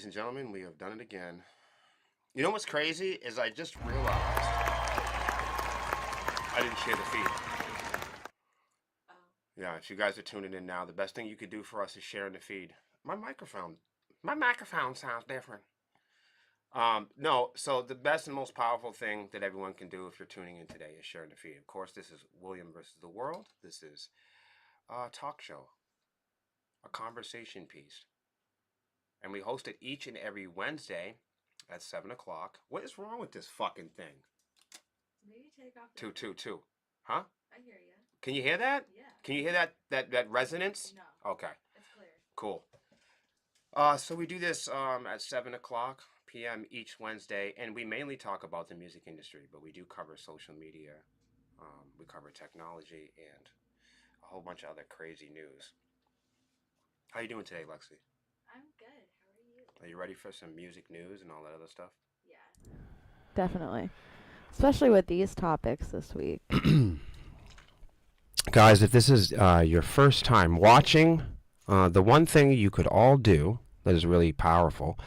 ladies and gentlemen, we have done it again. You know what's crazy is I just realized I didn't share the feed. Yeah, if you guys are tuning in now, the best thing you could do for us is sharing the feed. My microphone sounds different. No, so the best and most powerful thing that everyone can do if you're tuning in today is sharing the feed. Of course, this is William versus the World. This is a talk show, a conversation piece. And we host it each and every Wednesday at 7 o'clock. What is wrong with this fucking thing? Maybe take off. 222. Huh? I hear you. Can you hear that? Yeah. Can you hear that resonance? No. Okay. It's clear. Cool. So we do this at 7 o'clock p.m. each Wednesday, and we mainly talk about the music industry, but we do cover social media. We cover technology and a whole bunch of other crazy news. How you doing today, Lexi? I'm good. How are you? Are you ready for some music news and all that other stuff? Yeah. Definitely. Especially with these topics this week. Guys, if this is your first time watching, the one thing you could all do that is really powerful,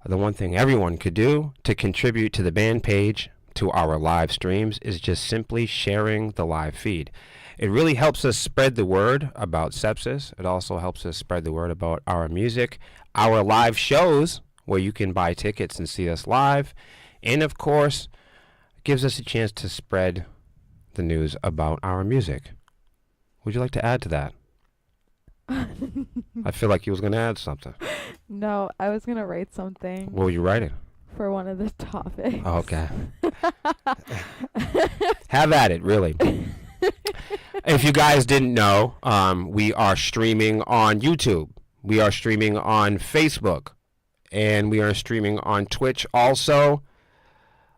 the one thing everyone could do to contribute to the band page, to our live streams, is just simply sharing the live feed. It really helps us spread the word about sepsis. It also helps us spread the word about our music, our live shows where you can buy tickets and see us live, and of course, it gives us a chance to spread the news about our music. Would you like to add to that? I feel like you was going to add something. No, I was going to write something. What were you writing? For one of the topics. Oh, okay. Have at it, really. If you guys didn't know, we are streaming on YouTube. We are streaming on Facebook. And we are streaming on Twitch also.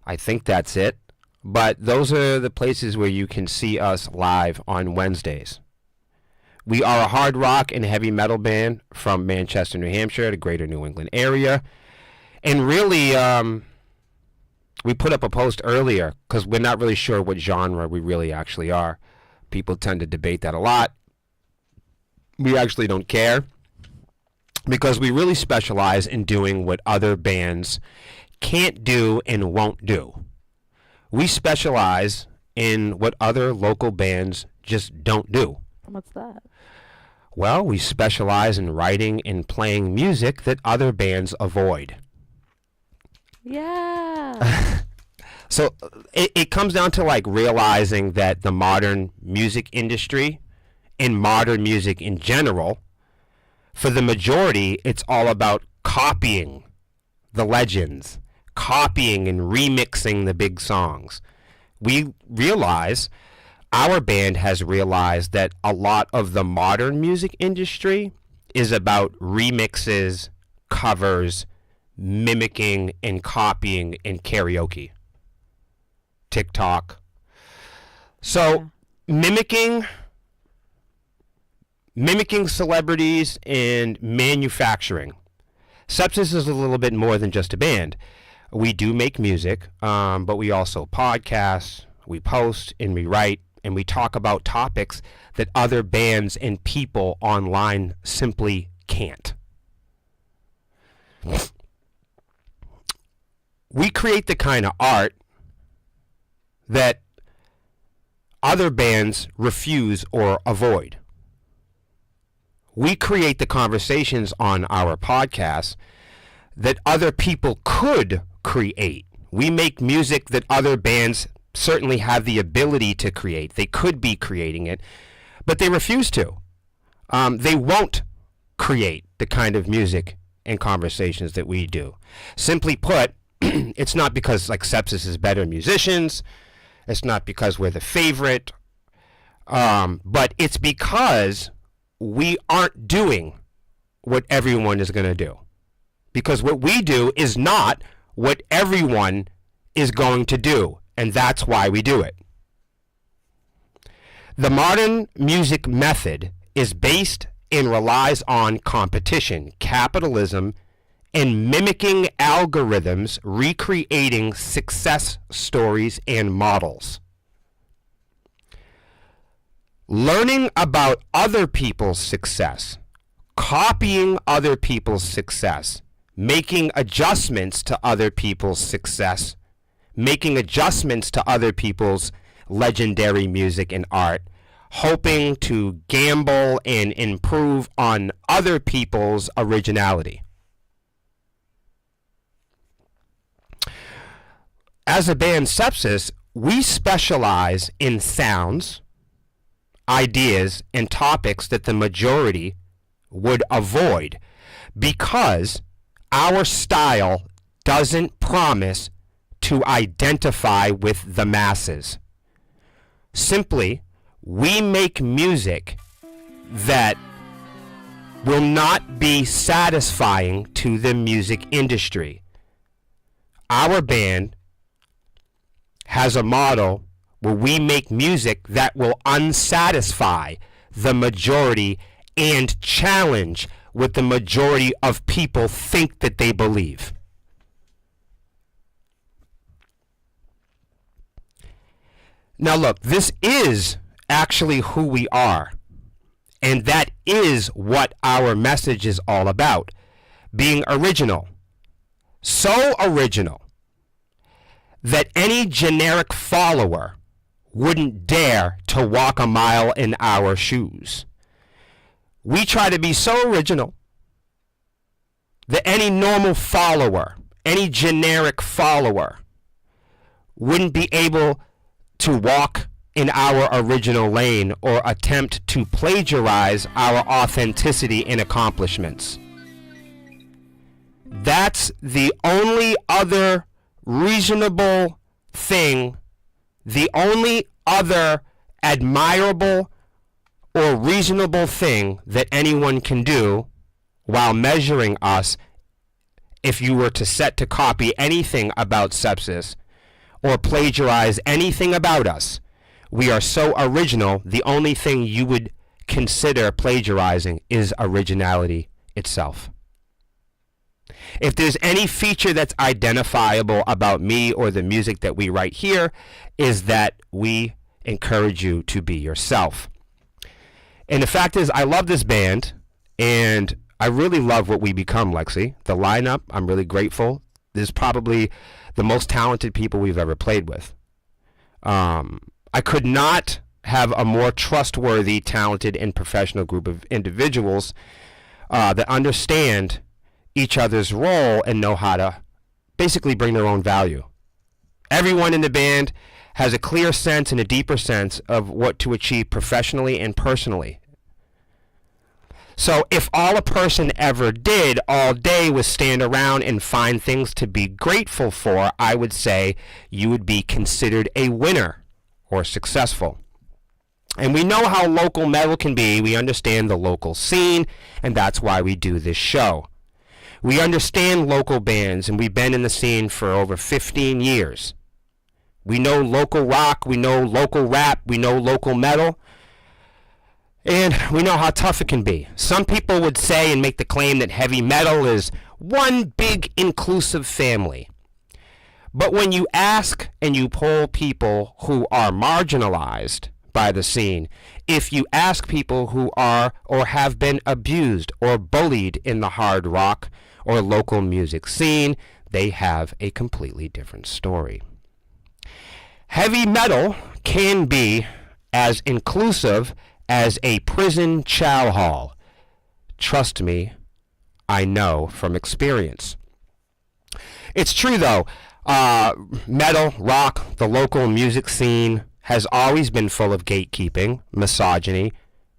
I think that's it. But those are the places where you can see us live on Wednesdays. We are a hard rock and heavy metal band from Manchester, New Hampshire, the greater New England area. And really, we put up a post earlier because we're not really sure what genre we really actually are. People tend to debate that a lot. We actually don't care because we really specialize in doing what other bands can't do and won't do. We specialize in what other local bands just don't do. What's that? Well, we specialize in writing and playing music that other bands avoid. Yeah. So it comes down to like realizing that the modern music industry and modern music in general, for the majority, it's all about copying the legends, copying and remixing the big songs. We realize, our band has realized that a lot of the modern music industry is about remixes, covers, mimicking and copying and karaoke. TikTok. So mimicking celebrities and manufacturing. Sepsis is a little bit more than just a band. We do make music, but we also podcast, we post, and we write, and we talk about topics that other bands and people online simply can't. We create the kind of art that other bands refuse or avoid. We create the conversations on our podcasts that other people could create. We make music that other bands certainly have the ability to create. They could be creating it, but they refuse to. They won't create the kind of music and conversations that we do. Simply put, it's not because like Sepsis is better musicians. It's not because we're the favorite. But it's because we aren't doing what everyone is going to do. Because what we do is not what everyone is going to do. And that's why we do it. The modern music method is based and relies on competition, capitalism, and mimicking algorithms, recreating success stories and models. Learning about other people's success, copying other people's success, making adjustments to other people's success, making adjustments to other people's legendary music and art, hoping to gamble and improve on other people's originality. As a band Sepsis, we specialize in sounds, ideas, and topics that the majority would avoid because our style doesn't promise to identify with the masses. Simply, we make music that will not be satisfying to the music industry. Our band has a model where we make music that will unsatisfy the majority and challenge what the majority of people think that they believe. Now look, this is actually who we are, and that is what our message is all about, being original. So original that any generic follower wouldn't dare to walk a mile in our shoes. We try to be so original that any normal follower, any generic follower, wouldn't be able to walk in our original lane or attempt to plagiarize our authenticity and accomplishments. That's the only other reasonable thing, the only other admirable or reasonable thing that anyone can do while measuring us. If you were to set to copy anything about Sepsis or plagiarize anything about us, we are so original, the only thing you would consider plagiarizing is originality itself. If there's any feature that's identifiable about me or the music that we write here, is that we encourage you to be yourself. And the fact is, I love this band, and I really love what we become, Lexi. The lineup, I'm really grateful. This is probably the most talented people we've ever played with. I could not have a more trustworthy, talented, and professional group of individuals that understand each other's role and know how to basically bring their own value. Everyone in the band has a clear sense and a deeper sense of what to achieve professionally and personally. So if all a person ever did all day was stand around and find things to be grateful for, I would say you would be considered a winner or successful. And we know how local metal can be. We understand the local scene, and that's why we do this show. We understand local bands, and we've been in the scene for over 15 years. We know local rock, we know local rap, we know local metal, and we know how tough it can be. Some people would say and make the claim that heavy metal is one big inclusive family. But when you ask and you poll people who are marginalized by the scene, if you ask people who are or have been abused or bullied in the hard rock or local music scene, they have a completely different story. Heavy metal can be as inclusive as a prison chow hall. Trust me, I know from experience. It's true though, metal, rock, the local music scene has always been full of gatekeeping, misogyny,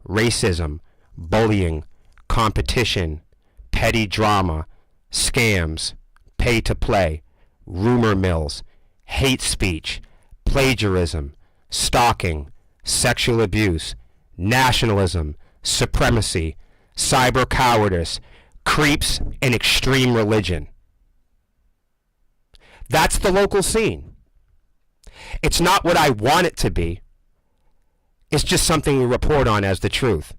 racism, bullying, competition, petty drama, scams, pay to play, rumor mills, hate speech, plagiarism, stalking, sexual abuse, nationalism, supremacy, cyber cowardice, creeps, and extreme religion. That's the local scene. It's not what I want it to be. It's just something we report on as the truth.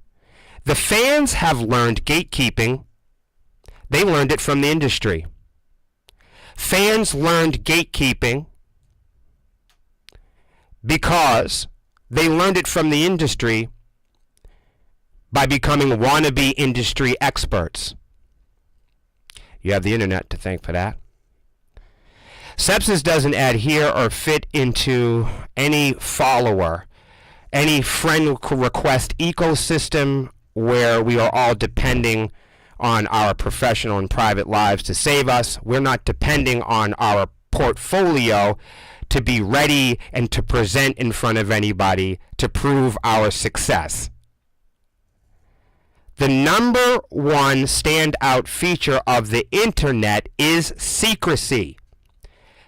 The fans have learned gatekeeping. They learned it from the industry. Fans learned gatekeeping because they learned it from the industry by becoming wannabe industry experts. You have the internet to thank for that. Sepsis doesn't adhere or fit into any follower, any friend request ecosystem where we are all depending on our professional and private lives to save us. We're not depending on our portfolio to be ready and to present in front of anybody to prove our success. The number one standout feature of the internet is secrecy.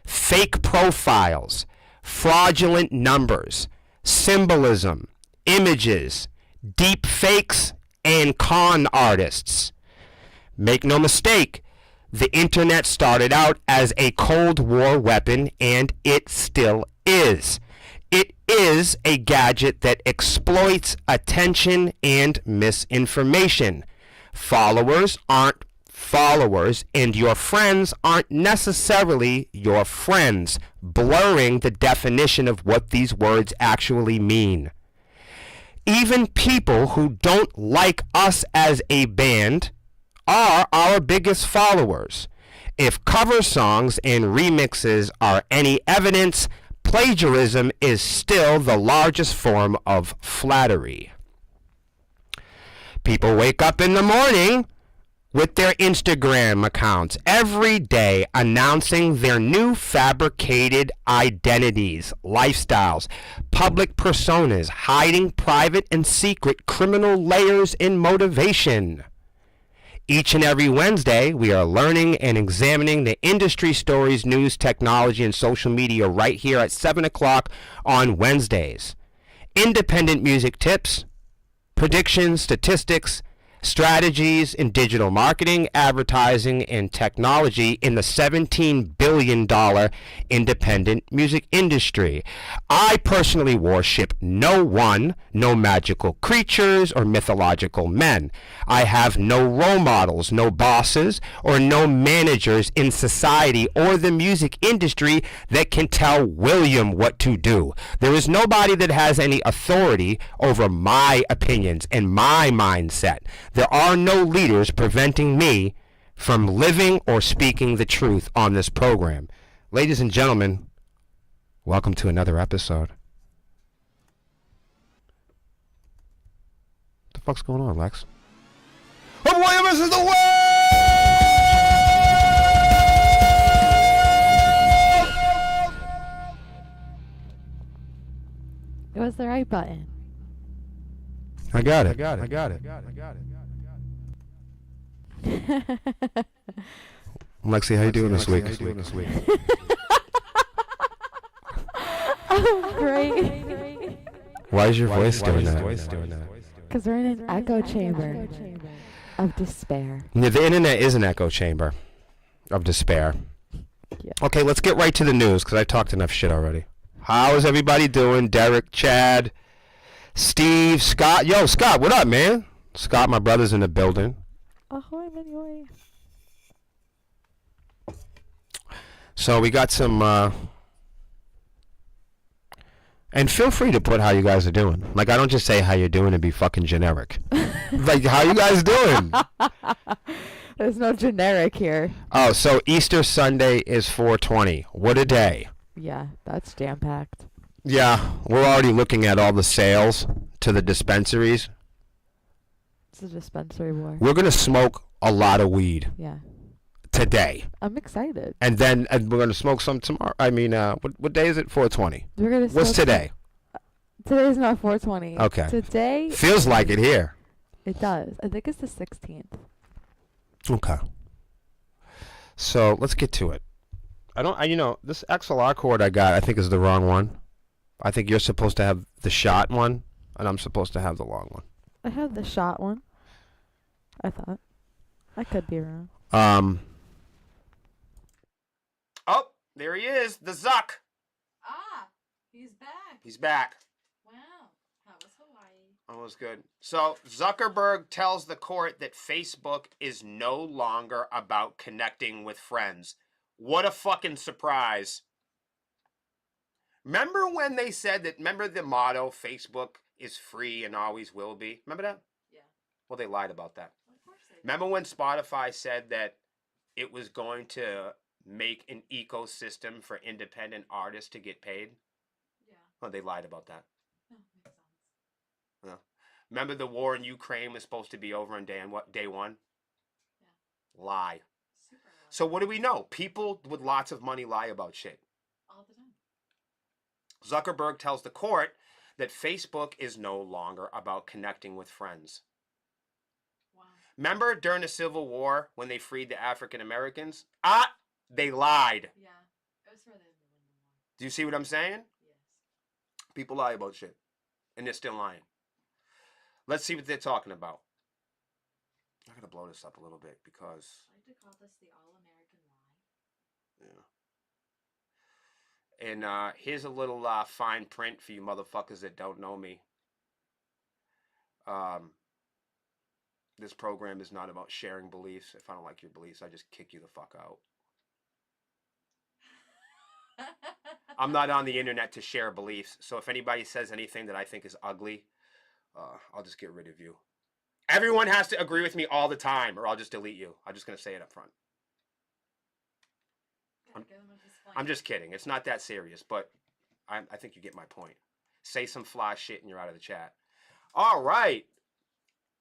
Fake profiles, fraudulent numbers, symbolism, images, deep fakes, and con artists. Make no mistake, the internet started out as a Cold War weapon, and it still is. It is a gadget that exploits attention and misinformation. Followers aren't followers, and your friends aren't necessarily your friends, blurring the definition of what these words actually mean. Even people who don't like us as a band are our biggest followers. If cover songs and remixes are any evidence, plagiarism is still the largest form of flattery. People wake up in the morning with their Instagram accounts every day announcing their new fabricated identities, lifestyles, public personas, hiding private and secret criminal layers and motivation. Each and every Wednesday, we are learning and examining the industry stories, news, technology, and social media right here at 7 o'clock on Wednesdays. Independent music tips, predictions, statistics, strategies in digital marketing, advertising, and technology in the $17 billion independent music industry. I personally worship no one, no magical creatures or mythological men. I have no role models, no bosses, or no managers in society or the music industry that can tell William what to do. There is nobody that has any authority over my opinions and my mindset. There are no leaders preventing me from living or speaking the truth on this program. Ladies and gentlemen, welcome to another episode. What the fuck's going on, Lex? Oh boy, this is the world! It was the right button. I got it. Lexi, how you doing this week? Oh, great. Why is your voice doing that? Because we're in an echo chamber of despair. Yeah, the internet is an echo chamber of despair. Yeah. Okay, let's get right to the news because I talked enough shit already. How is everybody doing? Derek, Chad, Steve, Scott. Yo, Scott, what up, man? Scott, my brother's in the building. Ahoy, Manoy. So we got some, and feel free to put how you guys are doing. Like, I don't just say how you're doing and be fucking generic. Like, how you guys doing? There's no generic here. Oh, so Easter Sunday is 420. What a day. Yeah, that's jam-packed. Yeah, we're already looking at all the sales to the dispensaries. It's a dispensary war. We're going to smoke a lot of weed Yeah. today. I'm excited. And then we're going to smoke some tomorrow. I mean, what day is it? 420. We're gonna What's smoke today? Today's not 420. Okay. Today, Feels like it here. it does. I think it's the 16th. Okay. So let's get to it. This XLR cord I got, I think is the wrong one. I think you're supposed to have the shot one, and I'm supposed to have the long one. I have the shot one. I thought. I could be wrong. Oh, there he is, the Zuck. Ah, he's back. He's back. Wow, how was Hawaii? That was good. So Zuckerberg tells the court that Facebook is no longer about connecting with friends. What a fucking surprise. Remember when they said that, remember the motto, Facebook is free and always will be? Remember that? Yeah. Well, they lied about that. Of course they did. Remember when Spotify said that it was going to make an ecosystem for independent artists to get paid? Yeah. Oh, they lied about that. No, makes sense. Yeah. Remember the war in Ukraine was supposed to be over on day one? Yeah. Lie. Super low. So what do we know? People with lots of money lie about shit. All the time. Zuckerberg tells the court that Facebook is no longer about connecting with friends. Wow. Remember during the Civil War when they freed the African Americans? They lied. Yeah. It was for them to win the war. Do you see what I'm saying? Yes. People lie about shit. And they're still lying. Let's see what they're talking about. I gotta blow this up a little bit because... I like to call this the all-American lie. Yeah. And here's a little fine print for you motherfuckers that don't know me. This program is not about sharing beliefs. If I don't like your beliefs, I just kick you the fuck out. I'm not on the internet to share beliefs. So if anybody says anything that I think is ugly, I'll just get rid of you. Everyone has to agree with me all the time or I'll just delete you. I'm just going to say it up front. I'm just kidding. It's not that serious, but I think you get my point. Say some fly shit and you're out of the chat. All right.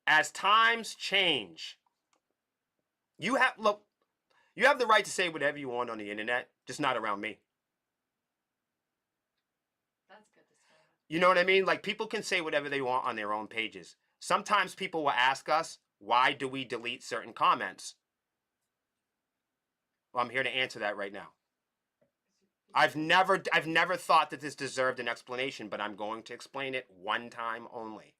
As times change, you have the right to say whatever you want on the internet, just not around me. That's good to say. You know what I mean? Like people can say whatever they want on their own pages. Sometimes people will ask us, why do we delete certain comments? Well, I'm here to answer that right now. I've never thought that this deserved an explanation, but I'm going to explain it one time only.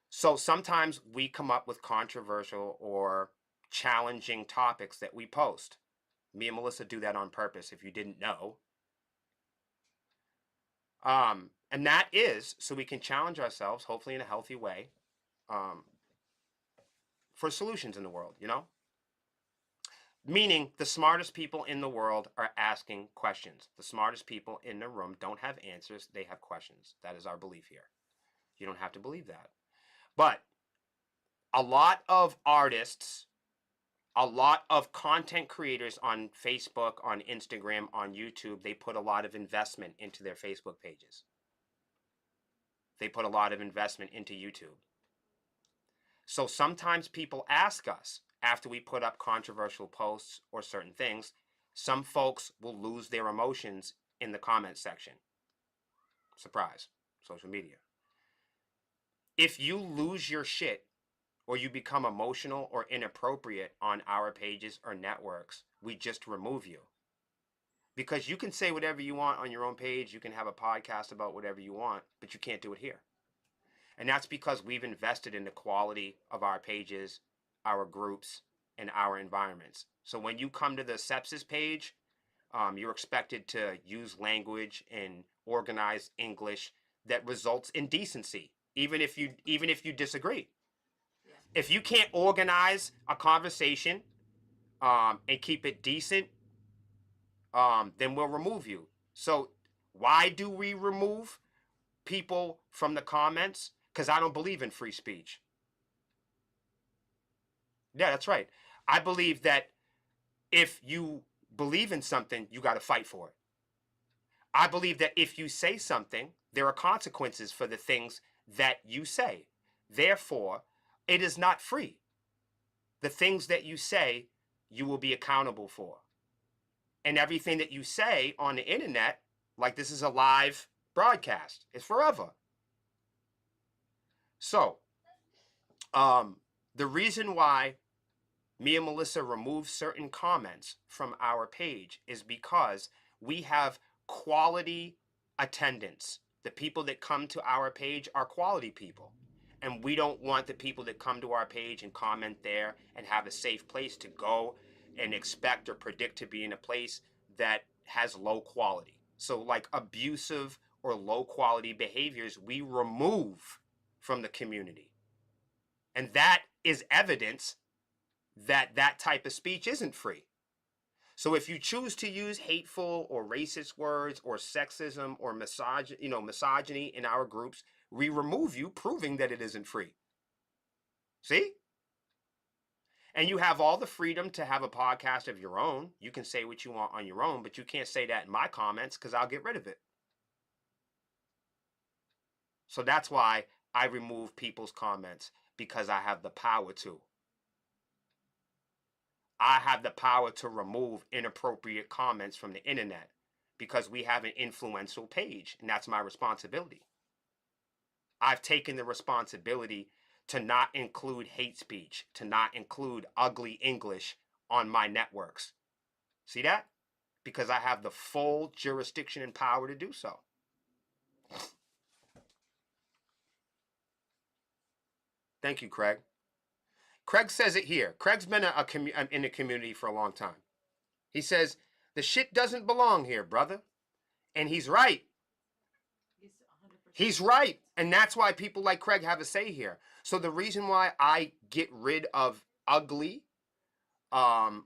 So sometimes we come up with controversial or challenging topics that we post. Me and Melissa do that on purpose, if you didn't know. And that is so we can challenge ourselves, hopefully in a healthy way, for solutions in the world, you know? Meaning the smartest people in the world are asking questions. The smartest people in the room don't have answers, they have questions. That is our belief here. You don't have to believe that. But a lot of artists, a lot of content creators on Facebook, on Instagram, on YouTube, they put a lot of investment into their Facebook pages. They put a lot of investment into YouTube. So sometimes people ask us, after we put up controversial posts or certain things, some folks will lose their emotions in the comment section. Surprise, social media. If you lose your shit or you become emotional or inappropriate on our pages or networks, we just remove you. Because you can say whatever you want on your own page, you can have a podcast about whatever you want, but you can't do it here. And that's because we've invested in the quality of our pages, our groups, and our environments. So when you come to the sepsis page, you're expected to use language and organized English that results in decency, even if you disagree. Yeah. If you can't organize a conversation and keep it decent, then we'll remove you. So why do we remove people from the comments? Because I don't believe in free speech. Yeah, that's right. I believe that if you believe in something, you got to fight for it. I believe that if you say something, there are consequences for the things that you say. Therefore, it is not free. The things that you say, you will be accountable for. And everything that you say on the internet, like this is a live broadcast, is forever. So, the reason why me and Melissa remove certain comments from our page is because we have quality attendance. The people that come to our page are quality people. And we don't want the people that come to our page and comment there and have a safe place to go and expect or predict to be in a place that has low quality. So like abusive or low quality behaviors, we remove from the community. And that is evidence that that type of speech isn't free. So if you choose to use hateful or racist words or sexism or misogyny in our groups, we remove you, proving that it isn't free. See? And you have all the freedom to have a podcast of your own. You can say what you want on your own, but you can't say that in my comments because I'll get rid of it. So that's why I remove people's comments, because I have the power to. I have the power to remove inappropriate comments from the internet because we have an influential page, and that's my responsibility. I've taken the responsibility to not include hate speech, to not include ugly English on my networks. See that? Because I have the full jurisdiction and power to do so. Thank you, Craig. Craig says it here. Craig's been in the community for a long time. He says, the shit doesn't belong here, brother. And he's right. He's 100%. He's right. And that's why people like Craig have a say here. So the reason why I get rid of ugly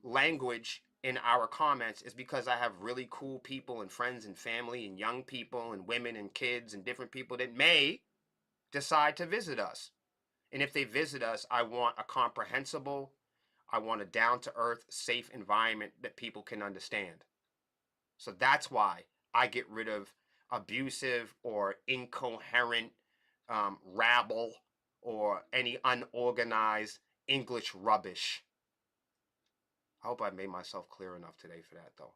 language in our comments is because I have really cool people and friends and family and young people and women and kids and different people that may decide to visit us. And if they visit us, I want a comprehensible, I want a down-to-earth, safe environment that people can understand. So that's why I get rid of abusive or incoherent rabble or any unorganized English rubbish. I hope I made myself clear enough today for that, though.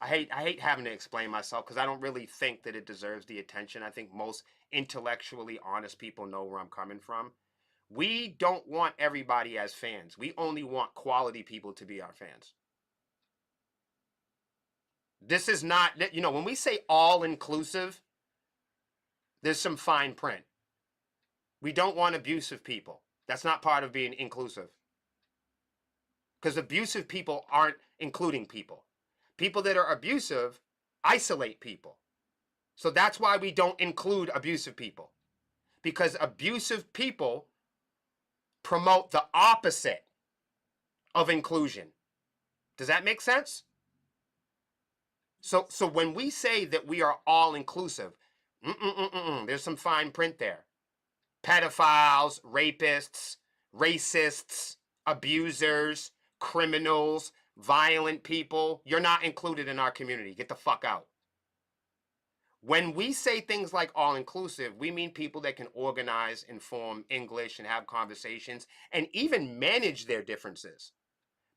I hate having to explain myself because I don't really think that it deserves the attention. I think most intellectually honest people know where I'm coming from. We don't want everybody as fans. We only want quality people to be our fans. This is not, when we say all inclusive, there's some fine print. We don't want abusive people. That's not part of being inclusive. Because abusive people aren't including people. People that are abusive isolate people. So that's why we don't include abusive people. Because abusive people promote the opposite of inclusion. Does that make sense? So when we say that we are all inclusive, there's some fine print there. Pedophiles, rapists, racists, abusers, criminals, violent people, you're not included in our community. Get the fuck out. When we say things like all-inclusive, we mean people that can organize, inform English, and have conversations, and even manage their differences.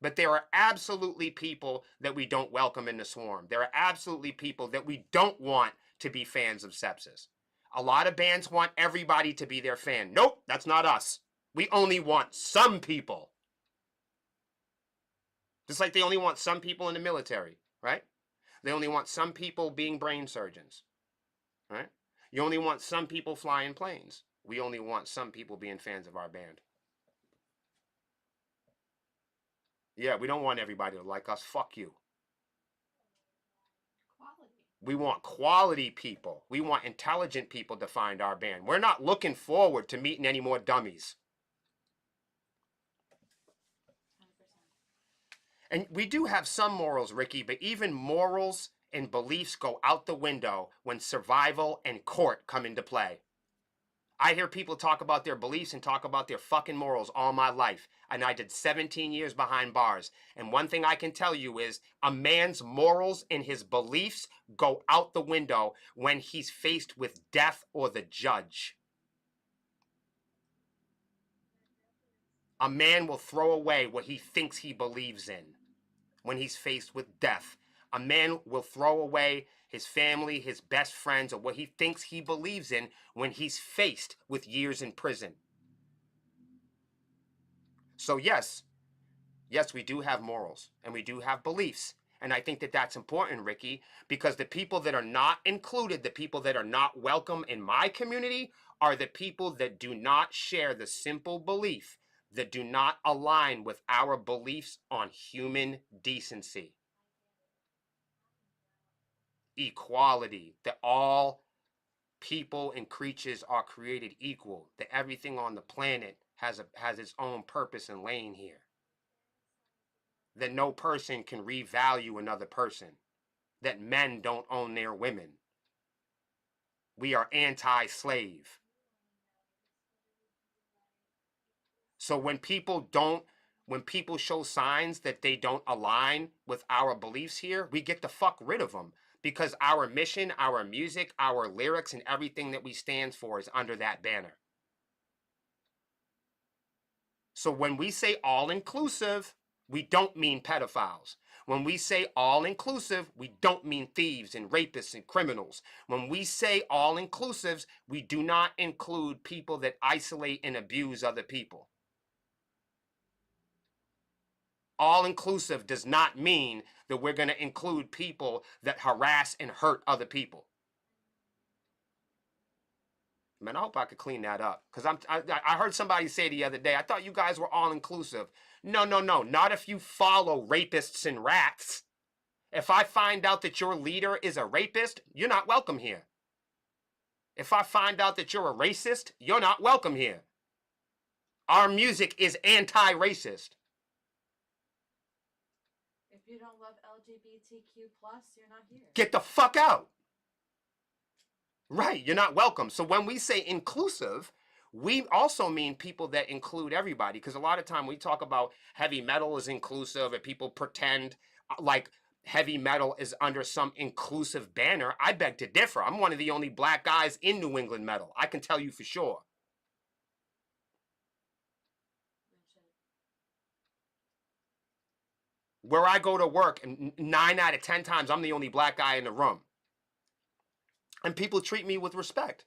But there are absolutely people that we don't welcome in the swarm. There are absolutely people that we don't want to be fans of Sepsis. A lot of bands want everybody to be their fan. Nope, that's not us. We only want some people. Just like they only want some people in the military, right? They only want some people being brain surgeons, right? You only want some people flying planes. We only want some people being fans of our band. Yeah, we don't want everybody to like us. Fuck you. Quality. We want quality people. We want intelligent people to find our band. We're not looking forward to meeting any more dummies. 100%. And we do have some morals, Ricky, but even morals and beliefs go out the window when survival and court come into play. I hear people talk about their beliefs and talk about their fucking morals all my life. And I did 17 years behind bars. And one thing I can tell you is a man's morals and his beliefs go out the window when he's faced with death or the judge. A man will throw away what he thinks he believes in when he's faced with death. A man will throw away his family, his best friends, or what he thinks he believes in when he's faced with years in prison. So yes, we do have morals and we do have beliefs. And I think that that's important, Ricky, because the people that are not included, the people that are not welcome in my community are the people that do not share the simple belief, that do not align with our beliefs on human decency, equality, that all people and creatures are created equal, that everything on the planet has its own purpose and lane here, that no person can revalue another person, that men don't own their women. We are anti-slave. So when people show signs that they don't align with our beliefs here, we get to fuck rid of them because our mission, our music, our lyrics, and everything that we stand for is under that banner. So when we say all inclusive, we don't mean pedophiles. When we say all inclusive, we don't mean thieves and rapists and criminals. When we say all inclusives, we do not include people that isolate and abuse other people. All inclusive does not mean that we're going to include people that harass and hurt other people. Man, I hope I could clean that up because I heard somebody say the other day, I thought you guys were all inclusive. No, not if you follow rapists and rats. If I find out that your leader is a rapist, you're not welcome here. If I find out that you're a racist, you're not welcome here. Our music is anti-racist. If you don't love LGBTQ+, you're not here. Get the fuck out. Right, you're not welcome. So when we say inclusive, we also mean people that include everybody. Because a lot of time we talk about heavy metal is inclusive and people pretend like heavy metal is under some inclusive banner. I beg to differ. I'm one of the only black guys in New England metal. I can tell you for sure. Where I go to work, and 9 out of 10 times, I'm the only black guy in the room. And people treat me with respect.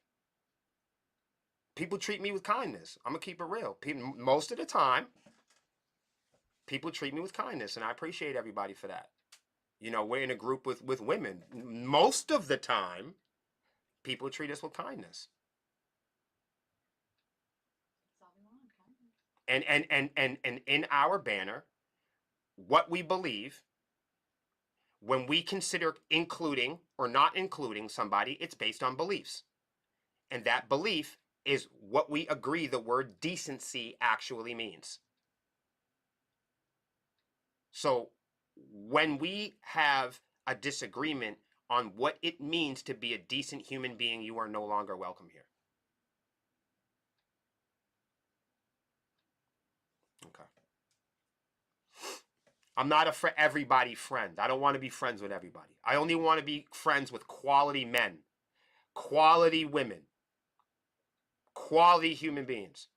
People treat me with kindness. I'm going to keep it real. Most of the time, people treat me with kindness, and I appreciate everybody for that. You know, we're in a group with women. Most of the time, people treat us with kindness. That's all we want, kindness. And in our banner, what we believe, when we consider including or not including somebody, it's based on beliefs. And that belief is what we agree the word decency actually means. So when we have a disagreement on what it means to be a decent human being, you are no longer welcome here. Okay. I'm not a for everybody friend. I don't want to be friends with everybody. I only want to be friends with quality men, quality women, quality human beings.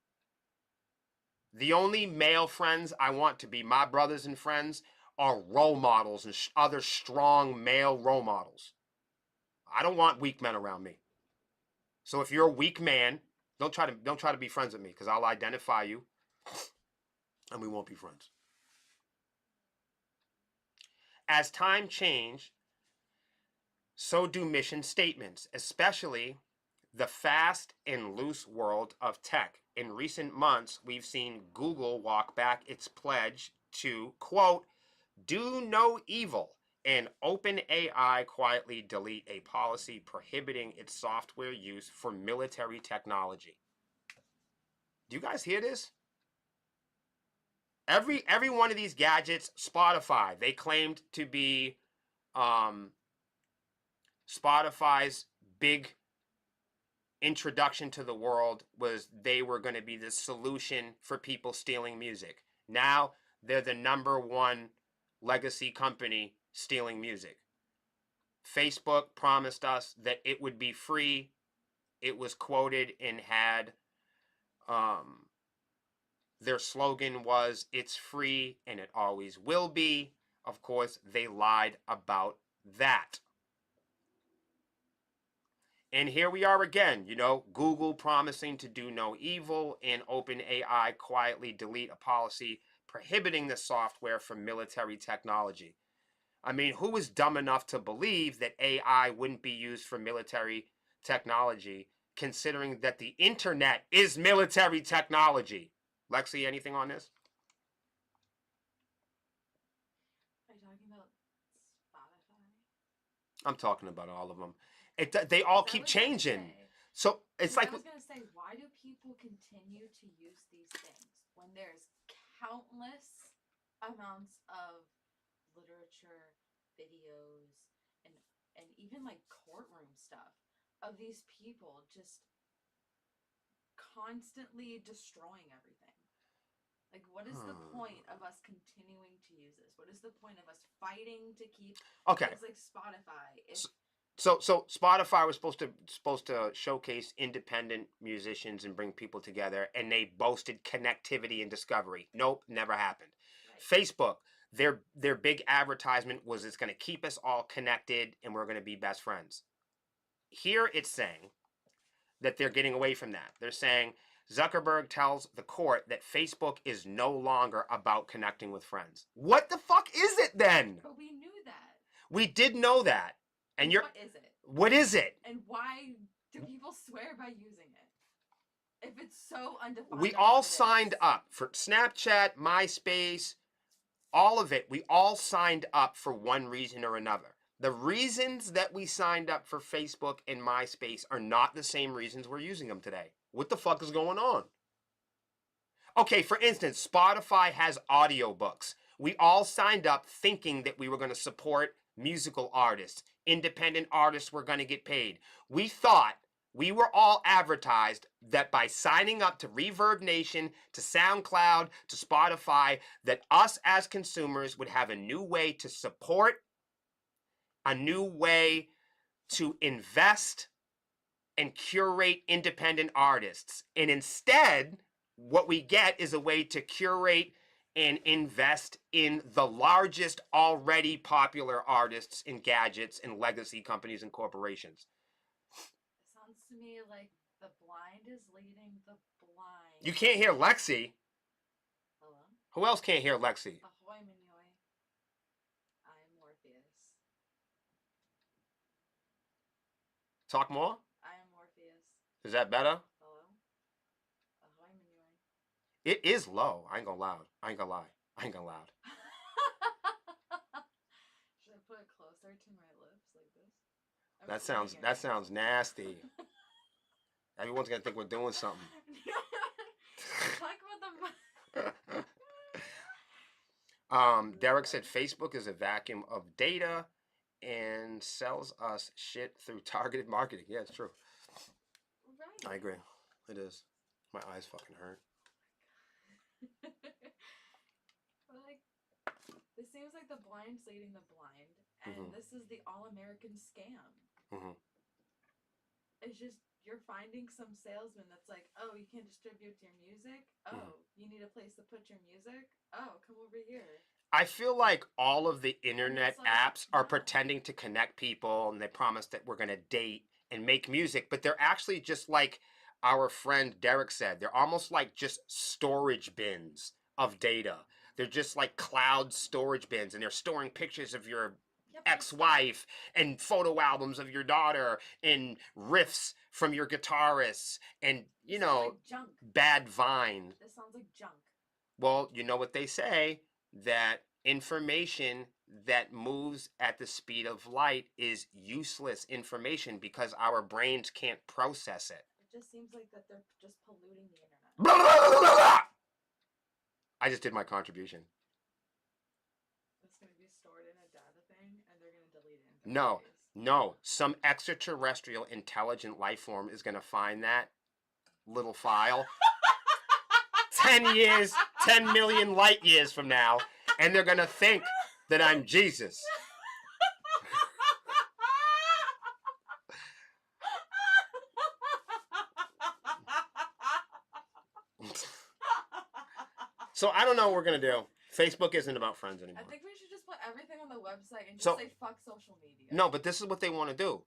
The only male friends I want to be my brothers and friends are role models and other strong male role models. I don't want weak men around me. So if you're a weak man, don't try to be friends with me because I'll identify you and we won't be friends. As time changes, so do mission statements, especially the fast and loose world of tech. In recent months, we've seen Google walk back its pledge to, quote, do no evil, and OpenAI quietly delete a policy prohibiting its software use for military technology. Do you guys hear this? Every one of these gadgets, Spotify, they claimed to be Spotify's big introduction to the world was they were going to be the solution for people stealing music. Now they're the #1 legacy company stealing music. Facebook promised us that it would be free. It was quoted and had their slogan was, it's free and it always will be. Of course, they lied about that. And here we are again, you know, Google promising to do no evil and OpenAI quietly delete a policy prohibiting the software from military technology. I mean, who is dumb enough to believe that AI wouldn't be used for military technology, considering that the internet is military technology? Lexi, anything on this? Are you talking about Spotify? I'm talking about all of them. They all keep changing. So it's like, I was going to say, why do people continue to use these things when there's countless amounts of literature, videos, and even like courtroom stuff of these people just constantly destroying everything? Like, what is the point of us continuing to use this? What is the point of us fighting to keep Okay. things like Spotify? If So Spotify was supposed to showcase independent musicians and bring people together, and they boasted connectivity and discovery. Nope, never happened. right. Facebook, their big advertisement was it's going to keep us all connected and we're going to be best friends. Here it's saying that they're getting away from that. They're saying Zuckerberg tells the court that Facebook is no longer about connecting with friends. What the fuck is it then? But we knew that. We did know that. And you're What is it? what is it? And why do people swear by using it? If it's so undefined. We on all what it signed is. up for Snapchat, MySpace, all of it. We all signed up for one reason or another. The reasons that we signed up for Facebook and MySpace are not the same reasons we're using them today. What the fuck is going on? Okay, for instance, Spotify has audiobooks. We all signed up thinking that we were going to support musical artists, independent artists were going to get paid. We thought, we were all advertised that by signing up to Reverb Nation, to SoundCloud, to Spotify, that us as consumers would have a new way to support, a new way to invest and curate independent artists. And instead, what we get is a way to curate and invest in the largest already popular artists and gadgets and legacy companies and corporations. It sounds to me like the blind is leading the blind. You can't hear Lexi. Hello? Who else can't hear Lexi? Ahoy, Minoy. I'm Morpheus. Talk more? I am Morpheus. Is that better? Hello? Ahoy, Minoy. It is low. I ain't gonna loud. I ain't gonna lie. I ain't gonna loud. Should I put it closer to my lips like this? I'm That sounds nasty. Everyone's gonna think we're doing something. Talk about the. Derek said Facebook is a vacuum of data and sells us shit through targeted marketing. Yeah, it's true. Right. I agree. It is. My eyes fucking hurt. But like, this seems like the blind's leading the blind, and Mhm. this is the all-American scam. Mhm. It's just you're finding some salesman that's like, oh, you can't distribute your music. Oh, you need a place to put your music. Oh, come over here. I feel like all of the internet like, apps are no. pretending to connect people and they promise that we're going to date and make music, but they're actually just like our friend Derek said. They're almost like just storage bins of data. They're just like cloud storage bins, and they're storing pictures of your Yep, ex-wife and photo albums of your daughter and riffs from your guitarists and, you this sounds know, like junk. bad Vine. This sounds like junk. Well, you know what they say, that information that moves at the speed of light is useless information because our brains can't process it. It just seems like that they're just polluting the internet. Blah, blah, blah, blah, blah. I just did my contribution. It's gonna be stored in a data thing, and they're gonna delete it. In 30 No, days. no. Some extraterrestrial intelligent life form is going to find that little file 10 years, 10 million light years from now, and they're going to think that I'm Jesus. So I don't know what we're going to do. Facebook isn't about friends anymore. I think we should just put everything on the website and just So- say fuck social media. No, but this is what they want to do.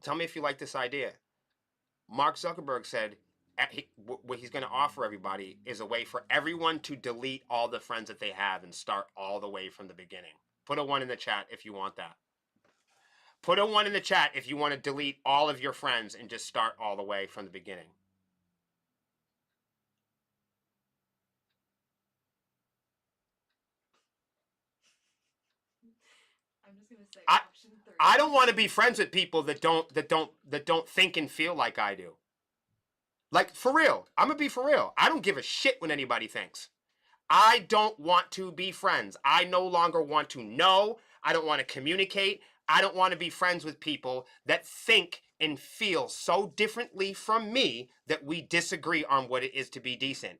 Tell me if you like this idea. Mark Zuckerberg said what he's going to offer everybody is a way for everyone to delete all the friends that they have and start all the way from the beginning. Put a 1 in the chat if you want that. Put a 1 in the chat if you want to delete all of your friends and just start all the way from the beginning. I'm just gonna say I- option 3. I don't want to be friends with people that don't think and feel like I do. Like, for real. I'm going to be for real. I don't give a shit what anybody thinks. I don't want to be friends. I no longer want to know. I don't want to communicate. I don't want to be friends with people that think and feel so differently from me that we disagree on what it is to be decent.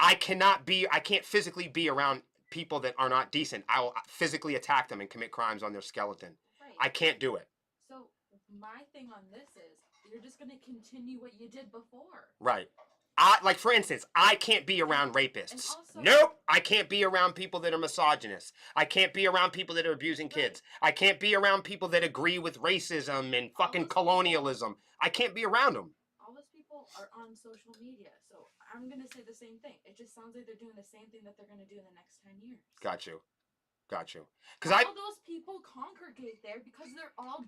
I can't physically be around people that are not decent. I will physically attack them and commit crimes on their skeleton. Right. I can't do it. So my thing on this is you're just gonna continue what you did before. Right. Like for instance, I can't be around rapists. also- Nope. I can't be around people that are misogynists. I can't be around people that are abusing kids. I can't be around people that agree with racism and fucking colonialism. I can't be around them. All those people are on social media, so I'm gonna say the same thing. It just sounds like they're doing the same thing that they're gonna do in the next 10 years. Got you. Because all those people congregate there because they're all.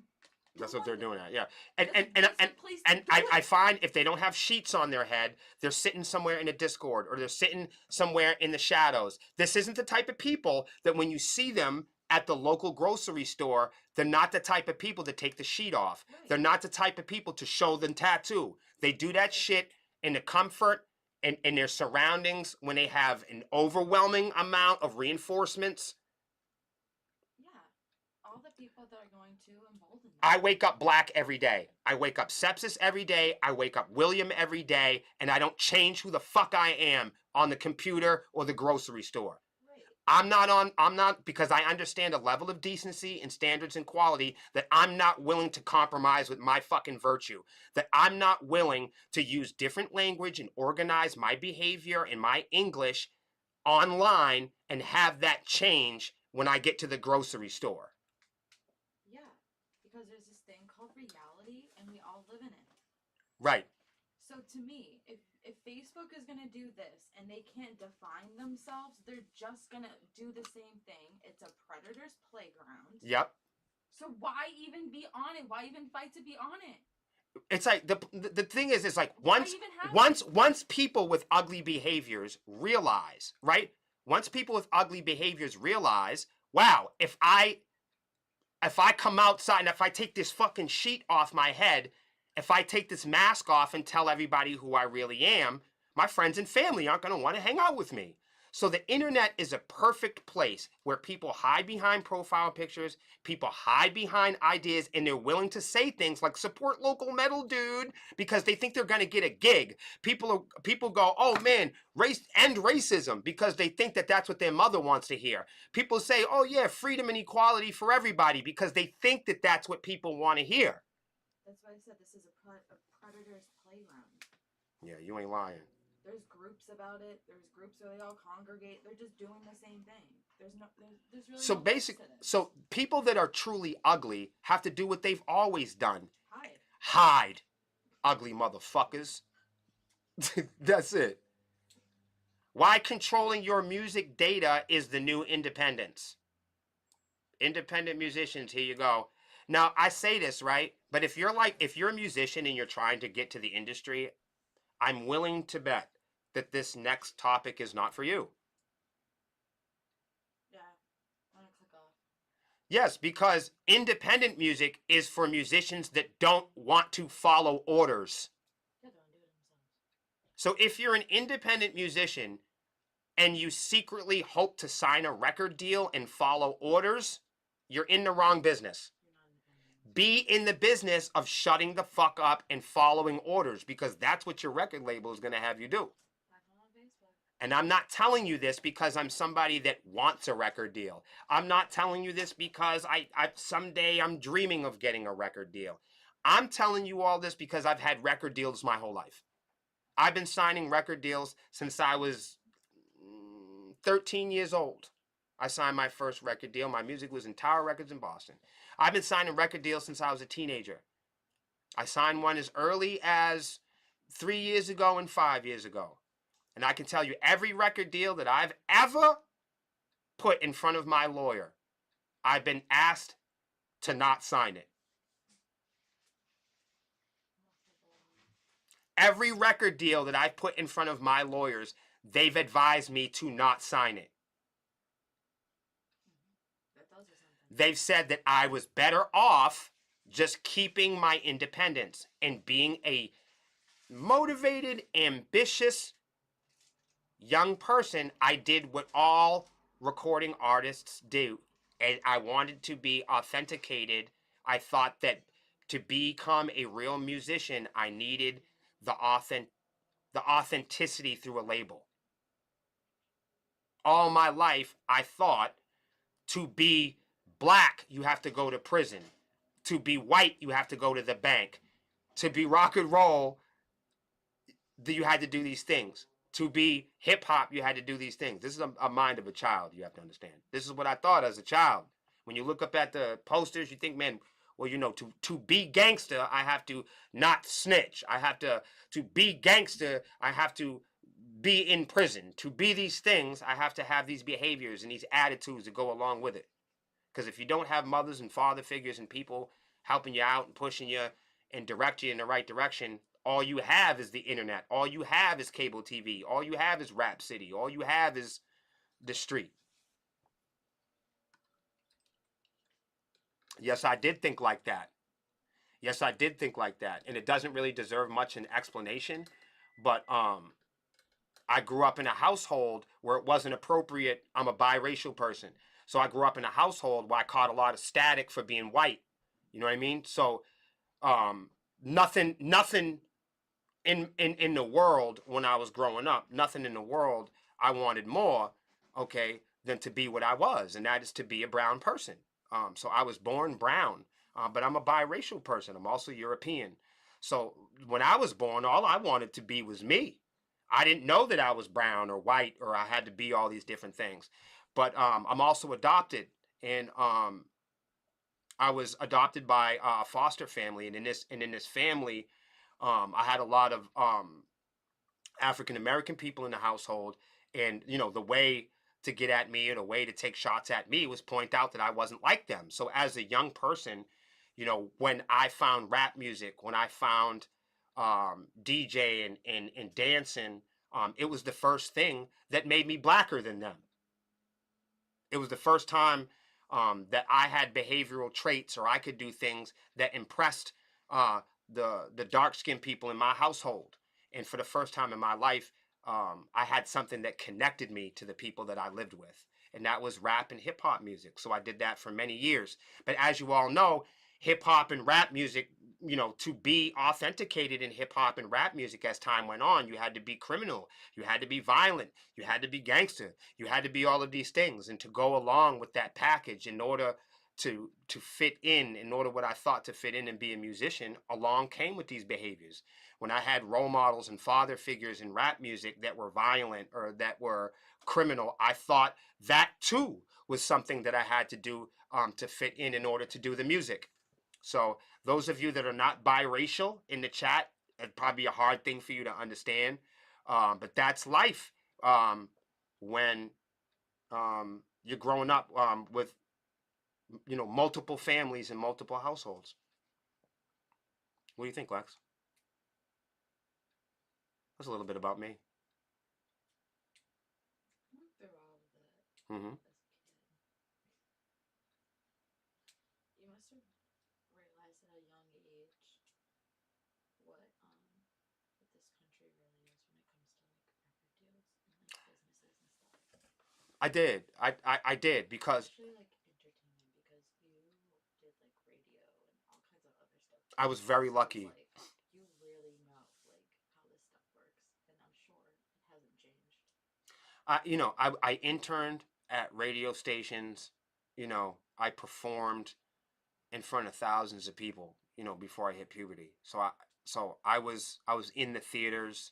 That's what they're doing. Yeah, It's a and decent place to do I it. find if they don't have sheets on their head, they're sitting somewhere in a Discord or they're sitting somewhere in the shadows. This isn't the type of people that when you see them at the local grocery store, they're not the type of people that take the sheet off. Right. They're not the type of people to show them tattoo. They do that shit in the comfort and in their surroundings when they have an overwhelming amount of reinforcements. Yeah, all the people that are going to embolden them. I wake up black every day. I wake up sepsis every day. I wake up William every day, and I don't change who the fuck I am on the computer or the grocery store. Right. I'm not because I understand a level of decency and standards and quality that I'm not willing to compromise with my fucking virtue. That I'm not willing to use different language and organize my behavior and my English online and have that change when I get to the grocery store. Yeah, because there's this thing called reality, and we all live in it. Right. So to me, if Facebook is gonna do this and they can't define themselves, they're just gonna do the same thing. It's a predator's playground. Yep. So why even be on it? Why even fight to be on it? It's like the thing is, it's like Why once even have once people with ugly behaviors realize, right? Once people with ugly behaviors realize, wow, if I come outside and if I take this fucking sheet off my head, if I take this mask off and tell everybody who I really am, my friends and family aren't going to want to hang out with me. So the internet is a perfect place where people hide behind profile pictures, people hide behind ideas, and they're willing to say things like support local metal, dude, because they think they're going to get a gig. People go, oh man, end racism, because they think that that's what their mother wants to hear. People say, oh yeah, freedom and equality for everybody, because they think that that's what people want to hear. That's why I said this is a predator's playground. Yeah, you ain't lying. There's groups about it. There's groups where they all congregate. They're just doing the same thing. There's really So no rules to basically, this. so people that are truly ugly have to do what they've always done. Hide. Hide, ugly motherfuckers. That's it. Why controlling your music data is the new independence. Independent musicians, here you go. Now, I say this, right? But if you're a musician and you're trying to get to the industry, I'm willing to bet that this next topic is not for you. Yeah. I'm gonna click off. Yes, because independent music is for musicians that don't want to follow orders. Yeah, don't do it themselves. So if you're an independent musician and you secretly hope to sign a record deal and follow orders, you're in the wrong business. You're not independent. Be in the business of shutting the fuck up and following orders, because that's what your record label is going to have you do. Find them on Facebook. And I'm not telling you this because I'm somebody that wants a record deal. I'm not telling you this because I someday I'm dreaming of getting a record deal. I'm telling you all this because I've had record deals my whole life. I've been signing record deals since I was 13 years old. I signed my first record deal. My music was in Tower Records in Boston. I've been signing record deals since I was a teenager. I signed one as early as 3 years ago and 5 years ago. And I can tell you every record deal that I've ever put in front of my lawyer, I've been asked to not sign it. Every record deal that I've put in front of my lawyers, they've advised me to not sign it. That tells you something. They've said that I was better off just keeping my independence and being a motivated, ambitious young person. I did what all recording artists do, and I wanted to be authenticated. I thought that to become a real musician, I needed the authenticity through a label. all my life I thought to be black, you have to go to prison. To be white, you have to go to the bank. To be rock and roll, you had to do these things. To be hip hop, you had to do these things. This is a mind of a child, you have to understand. This is what I thought as a child. When you look up at the posters, you think, man, well, you know, to be gangster, I have to not snitch. I have to be gangster, I have to be in prison. To be these things, I have to have these behaviors and these attitudes that go along with it. Because if you don't have mothers and father figures and people helping you out and pushing you and direct you in the right direction, all you have is the internet. All you have is cable TV. All you have is Rap City. All you have is the street. Yes, I did think like that. Yes, I did think like that. And it doesn't really deserve much an explanation. But I grew up in a household where it wasn't appropriate. I'm a biracial person. So I grew up in a household where I caught a lot of static for being white. You know what I mean? So nothing in the world when I was growing up, nothing in the world I wanted more, okay, than to be what I was, and that is to be a brown person. So I was born brown, but I'm a biracial person. I'm also European. So when I was born, all I wanted to be was me. I didn't know that I was brown or white or I had to be all these different things. But I'm also adopted, and I was adopted by a foster family, and in this family, I had a lot of African American people in the household, and you know the way to get at me and a way to take shots at me was point out that I wasn't like them. So as a young person, you know, when I found rap music, when I found DJ and dancing, it was the first thing that made me blacker than them. It was the first time that I had behavioral traits or I could do things that impressed the dark skinned people in my household. And for the first time in my life, I had something that connected me to the people that I lived with. And that was rap and hip hop music. So I did that for many years. But as you all know, hip hop and rap music, you know, to be authenticated in hip hop and rap music as time went on, you had to be criminal, you had to be violent, you had to be gangster, you had to be all of these things. And to go along with that package in order to fit in order what I thought to fit in and be a musician, along came with these behaviors. When I had role models and father figures in rap music that were violent or that were criminal, I thought that too was something that I had to do to fit in order to do the music. So those of you that are not biracial in the chat, it'd probably be a hard thing for you to understand. But that's life when you're growing up with, you know, multiple families and multiple households. What do you think, Lex? That's a little bit about me. I went through all of that Mm-hmm. as a kid. You must have realized at a young age what this country really is when it comes to like record deals and like businesses and stuff. I did. I did because Especially like entertainment because you did like radio and all kinds of other stuff. I was very So it's lucky. like you really know like how this stuff works, and I'm sure it hasn't changed. You know, I interned at radio stations. You know, I performed in front of thousands of people. You know, before I hit puberty. So I was in the theaters.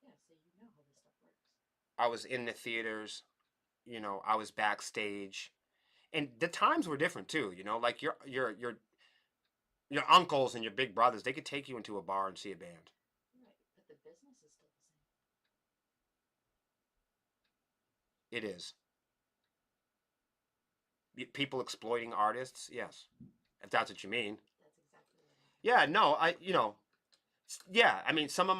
Yeah, so you know how this stuff works. I was in the theaters. You know, I was backstage, and the times were different too. You know, like your uncles and your big brothers, they could take you into a bar and see a band. Right, but the business is still the same. It is. People exploiting artists, yes, if that's what you mean. That's exactly what I mean. Yeah, no, yeah, I mean some of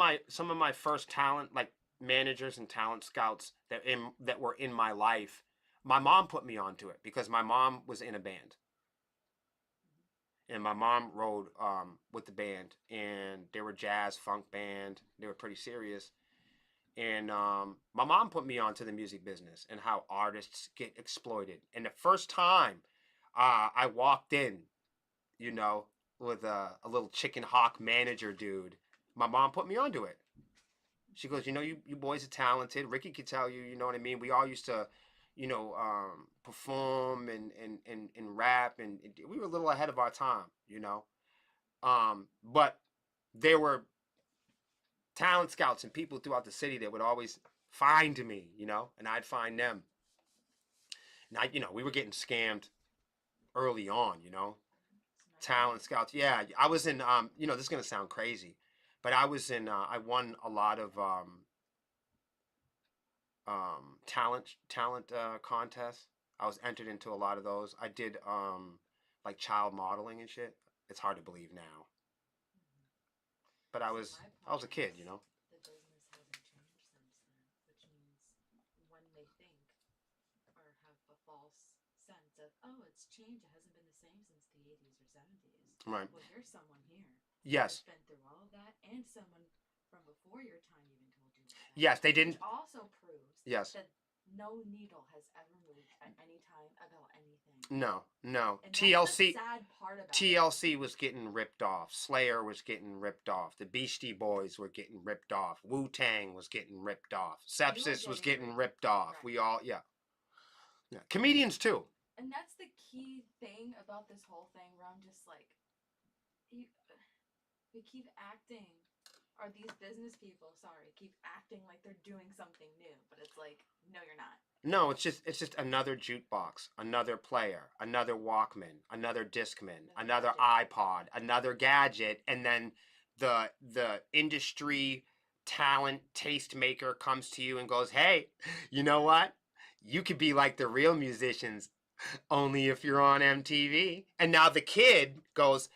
my first talent like managers and talent scouts that were in my life, my mom put me onto it because my mom was in a band. And my mom rode with the band, and they were jazz funk band. They were pretty serious. And my mom put me onto the music business and how artists get exploited. And the first time I walked in, you know, with a little chicken hawk manager dude, my mom put me onto it. She goes, you boys are talented. Ricky could tell you, you know what I mean? We all used to, perform and rap, and we were a little ahead of our time. But there were talent scouts and people throughout the city that would always find me, and I'd find them. And we were getting scammed early on, talent scouts. Yeah, I was in, this is going to sound crazy, but I was in, I won a lot of talent contests. I was entered into a lot of those. I did like child modeling and shit. It's hard to believe now. But I was a kid, The business hasn't changed since then, which means when they think or have a false sense of, oh, it's changed, it hasn't been the same since the 80s or 70s. Right. Well, here's someone here. Yes. Who's been through all of that, and someone from before your time even told you that. Yes, they didn't. Which also proves that no needle has ever moved at any time about anything. No. And TLC. That's the sad part about TLC was getting ripped off. Slayer was getting ripped off. The Beastie Boys were getting ripped off. Wu-Tang was getting ripped off. Sepsis was getting ripped off. Right. We all, yeah. Comedians too. And that's the key thing about this whole thing where I'm just like, we keep acting, or these business people, keep acting like they're doing something new, but it's like, no, you're not. No, it's just another jukebox, another player, another Walkman, another Discman, another iPod, another gadget, and then the industry talent tastemaker comes to you and goes, "Hey, you know what? You could be like the real musicians, only if you're on MTV." And now the kid goes,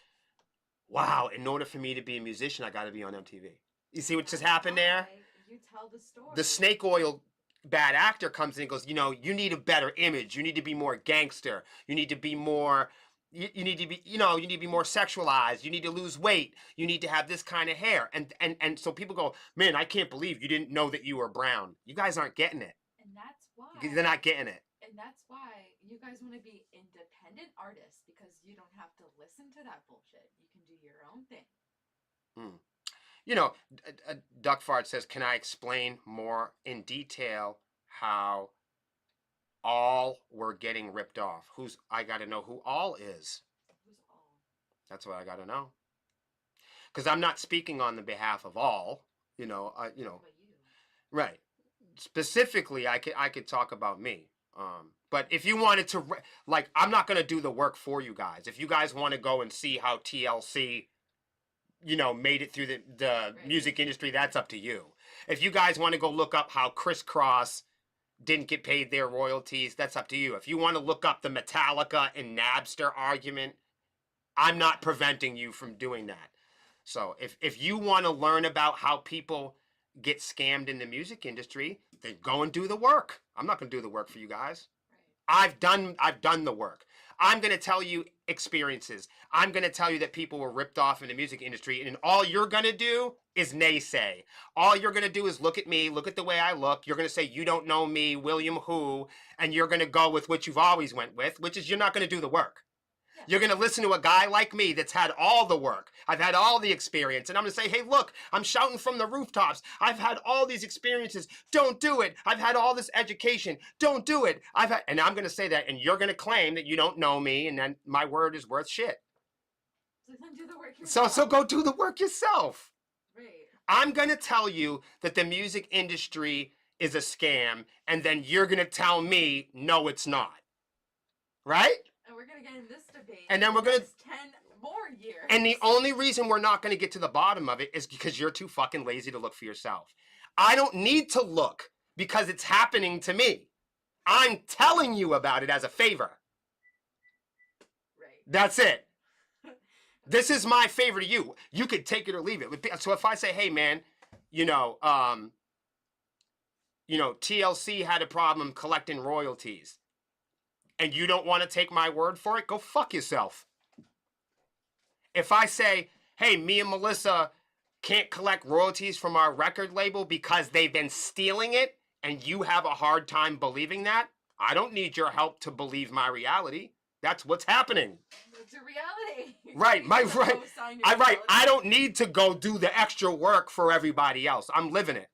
"Wow, in order for me to be a musician, I got to be on MTV." You see what just happened there? You tell the story. The snake oil bad actor comes in and goes, you need a better image. You need to be more gangster. You need to be more, you need to be, you need to be more sexualized. You need to lose weight. You need to have this kind of hair. And so people go, man, I can't believe you didn't know that you were brown. You guys aren't getting it. And that's why. They're not getting it. And that's why you guys want to be independent artists, because you don't have to listen to that bullshit. You can do your own thing. Duck Fart says, can I explain more in detail how all were getting ripped off? I got to know who all is. Who's all? That's what I got to know. Because I'm not speaking on the behalf of all, But you. Right. Specifically, I could talk about me. But if you wanted to, I'm not going to do the work for you guys. If you guys want to go and see how TLC, made it through the music industry, that's up to you. If you guys want to go look up how Criss Cross didn't get paid their royalties, that's up to you. If you want to look up the Metallica and Napster argument, I'm not preventing you from doing that. So if you want to learn about how people get scammed in the music industry, then go and do the work. I'm not going to do the work for you guys. Right. I've done the work. I'm going to tell you experiences. I'm going to tell you that people were ripped off in the music industry, and all you're going to do is naysay. All you're going to do is look at me, look at the way I look. You're going to say, you don't know me, William who, and you're going to go with what you've always went with, which is you're not going to do the work. You're going to listen to a guy like me that's had all the work. I've had all the experience. And I'm going to say, hey, look, I'm shouting from the rooftops. I've had all these experiences. Don't do it. I've had all this education. Don't do it. And I'm going to say that. And you're going to claim that you don't know me. And then my word is worth shit. So then do the work yourself. So go do the work yourself. Right. I'm going to tell you that the music industry is a scam. And then you're going to tell me, no, it's not. Right? And we're going to get in this debate. And then we're going to 10 more years. And the only reason we're not going to get to the bottom of it is because you're too fucking lazy to look for yourself. I don't need to look because it's happening to me. I'm telling you about it as a favor. Right. That's it. This is my favor to you. You could take it or leave it. So if I say, hey man, TLC had a problem collecting royalties, and you don't want to take my word for it, go fuck yourself. If I say, hey, me and Melissa can't collect royalties from our record label because they've been stealing it, and you have a hard time believing that, I don't need your help to believe my reality. That's what's happening. It's a reality. Right, right. I don't need to go do the extra work for everybody else. I'm living it.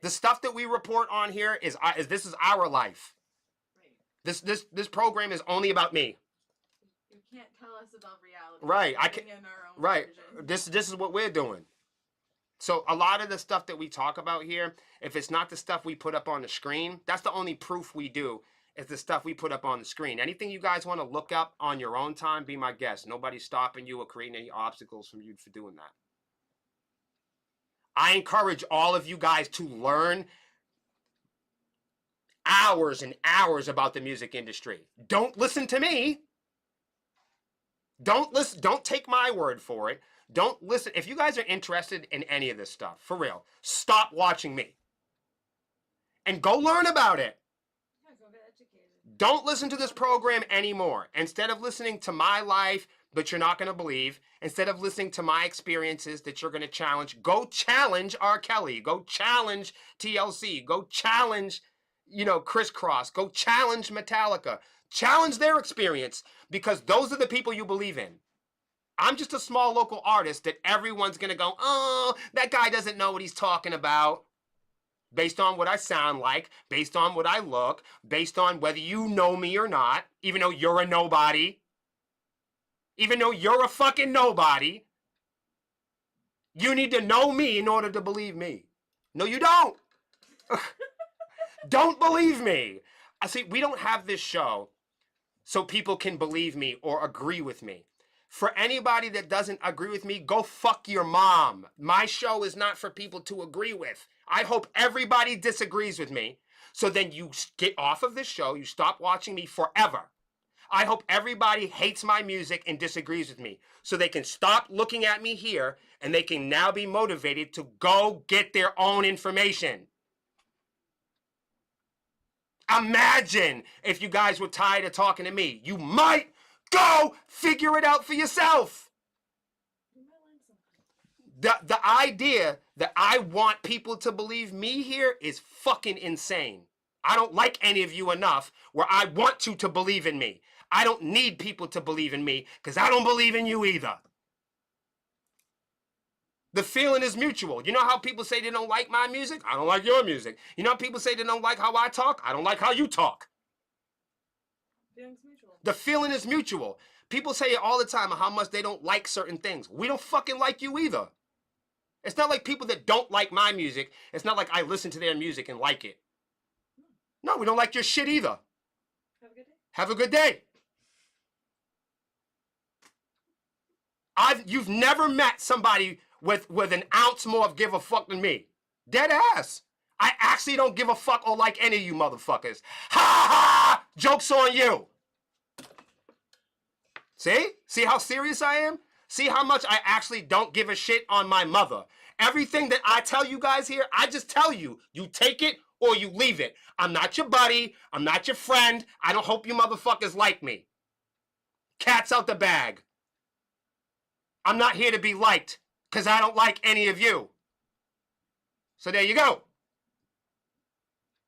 The stuff that we report on here is this is our life. Right. This program is only about me. You can't tell us about reality. Right. We're I can. living in our own Right. version. This is what we're doing. So a lot of the stuff that we talk about here, if it's not the stuff we put up on the screen, that's the only proof we do. Is the stuff we put up on the screen. Anything you guys want to look up on your own time, be my guest. Nobody's stopping you or creating any obstacles from you for doing that. I encourage all of you guys to learn hours and hours about the music industry. Don't listen to me. Don't listen. Don't take my word for it. Don't listen. If you guys are interested in any of this stuff, for real, stop watching me and go learn about it. Yeah, go get educated. Don't listen to this program anymore. Instead of listening to my life that you're not going to believe, instead of listening to my experiences that you're going to challenge, go challenge R. Kelly. Go challenge TLC. Go challenge, Criss Cross. Go challenge Metallica. Challenge their experience because those are the people you believe in. I'm just a small local artist that everyone's going to go, oh, that guy doesn't know what he's talking about. Based on what I sound like, based on what I look, based on whether you know me or not, even though you're a nobody, even though you're a fucking nobody, you need to know me in order to believe me. No, you don't. Don't believe me. I see, we don't have this show so people can believe me or agree with me. For anybody that doesn't agree with me, go fuck your mom. My show is not for people to agree with. I hope everybody disagrees with me. So then you get off of this show. You stop watching me forever. I hope everybody hates my music and disagrees with me. So they can stop looking at me here and they can now be motivated to go get their own information. Imagine if you guys were tired of talking to me. You might go figure it out for yourself. You might learn something. The idea that I want people to believe me here is fucking insane. I don't like any of you enough where I want you to believe in me. I don't need people to believe in me because I don't believe in you either. The feeling is mutual. You know how people say they don't like my music? I don't like your music. You know how people say they don't like how I talk? I don't like how you talk. Feelings mutual. The feeling is mutual. People say it all the time how much they don't like certain things. We don't fucking like you either. It's not like people that don't like my music. It's not like I listen to their music and like it. No, we don't like your shit either. Have a good day. Have a good day. You've never met somebody with an ounce more of give a fuck than me. Dead ass. I actually don't give a fuck or like any of you motherfuckers. Ha ha! Joke's on you. See? See how serious I am? See how much I actually don't give a shit on my mother. Everything that I tell you guys here, I just tell you. You take it or you leave it. I'm not your buddy. I'm not your friend. I don't hope you motherfuckers like me. Cat's out the bag. I'm not here to be liked because I don't like any of you. So there you go.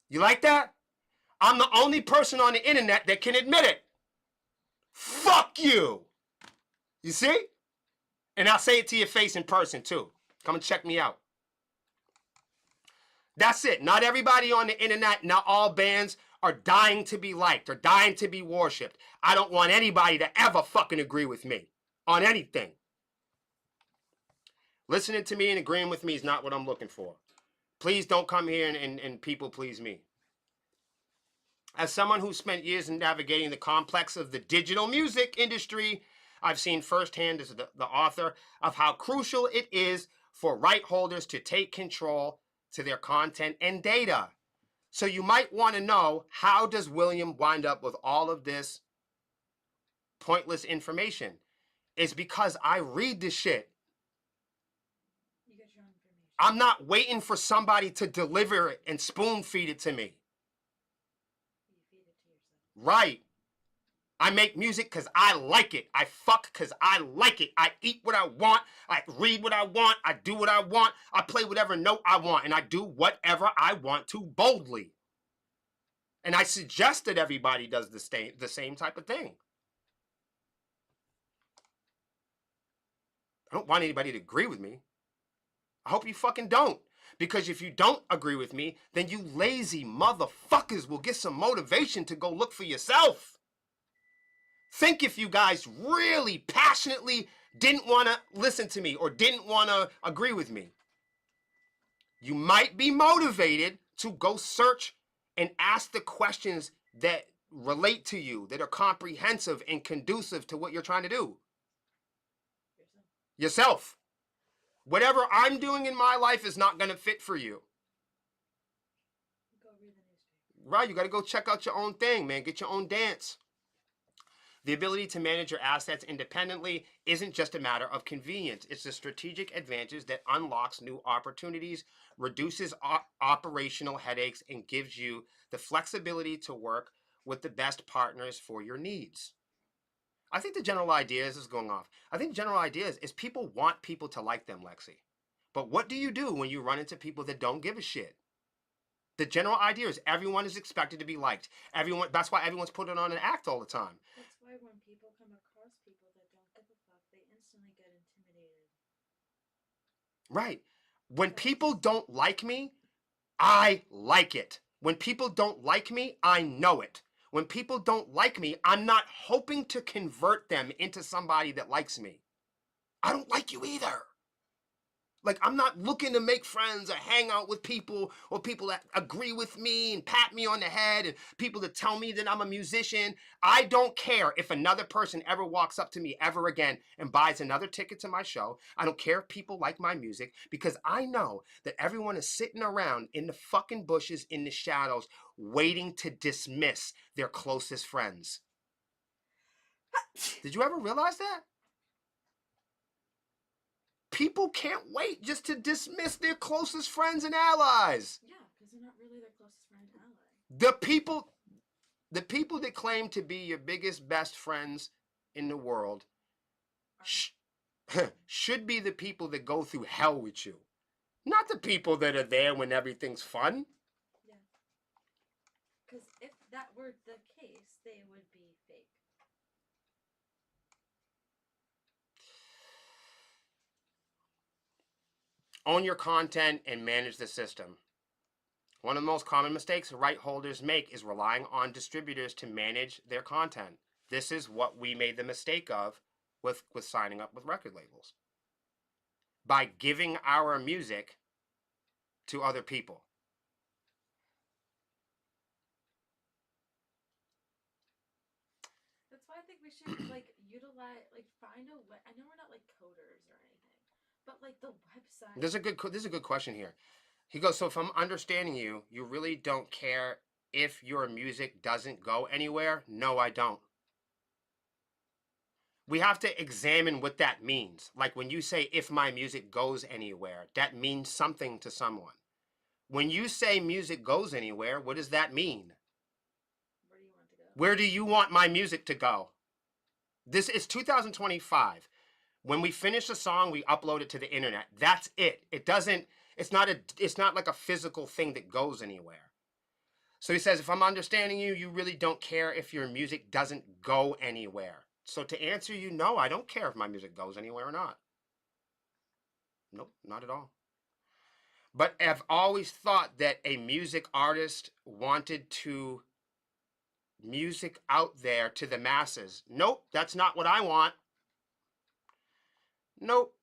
You like that? I'm the only person on the internet that can admit it. Fuck you. You see? And I'll say it to your face in person too. Come and check me out. That's it. Not everybody on the internet, not all bands are dying to be liked or dying to be worshipped. I don't want anybody to ever fucking agree with me on anything. Listening to me and agreeing with me is not what I'm looking for. Please don't come here and people please me. As someone who spent years in navigating the complex of the digital music industry, I've seen firsthand as the author of how crucial it is for right holders to take control to their content and data. So you might want to know, how does William wind up with all of this pointless information? It's because I read this shit. You get your own information. I'm not waiting for somebody to deliver it and spoon feed it to me. You feed it to yourself. Right. I make music because I like it. I fuck because I like it. I eat what I want. I read what I want. I do what I want. I play whatever note I want. And I do whatever I want to boldly. And I suggest that everybody does the same type of thing. I don't want anybody to agree with me. I hope you fucking don't. Because if you don't agree with me, then you lazy motherfuckers will get some motivation to go look for yourself. Think if you guys really passionately didn't want to listen to me or didn't want to agree with me. You might be motivated to go search and ask the questions that relate to you, that are comprehensive and conducive to what you're trying to do. Yourself. Whatever I'm doing in my life is not going to fit for you. Go read the newspaper. Right, you got to go check out your own thing, man. Get your own dance. The ability to manage your assets independently isn't just a matter of convenience. It's a strategic advantage that unlocks new opportunities, reduces operational headaches, and gives you the flexibility to work with the best partners for your needs. I think the general idea is going off. I think the general idea is people want people to like them, Lexi. But what do you do when you run into people that don't give a shit? The general idea is everyone is expected to be liked. That's why everyone's putting on an act all the time. That's why when people come across people that don't give a fuck, they instantly get intimidated. Right. When people don't like me, I like it. When people don't like me, I know it. When people don't like me, I'm not hoping to convert them into somebody that likes me. I don't like you either. Like, I'm not looking to make friends or hang out with people or people that agree with me and pat me on the head and people that tell me that I'm a musician. I don't care if another person ever walks up to me ever again and buys another ticket to my show. I don't care if people like my music, because I know that everyone is sitting around in the fucking bushes in the shadows waiting to dismiss their closest friends. Did you ever realize that? People can't wait just to dismiss their closest friends and allies. Yeah, because they're not really their closest friend and ally. The people that claim to be your biggest, best friends in the world should be the people that go through hell with you. Not the people that are there when everything's fun. Yeah. Because if that were the case, they would be fake. Own your content and manage the system. One of the most common mistakes right holders make is relying on distributors to manage their content. This is what we made the mistake of with signing up with record labels. By giving our music to other people. That's why I think we should utilize, find a way. I know we're not coders or anything, but the website. This is a good question here. He goes, so if I'm understanding you, you really don't care if your music doesn't go anywhere? No, I don't. We have to examine what that means. Like when you say, if my music goes anywhere, that means something to someone. When you say music goes anywhere, what does that mean? Where do you want it to go? Where do you want my music to go? This is 2025. When we finish a song, we upload it to the internet. That's it. It's not like a physical thing that goes anywhere. So he says, if I'm understanding you, you really don't care if your music doesn't go anywhere. So to answer you, no, I don't care if my music goes anywhere or not. Nope, not at all. But I've always thought that a music artist wanted to music out there to the masses. Nope, that's not what I want. Nope.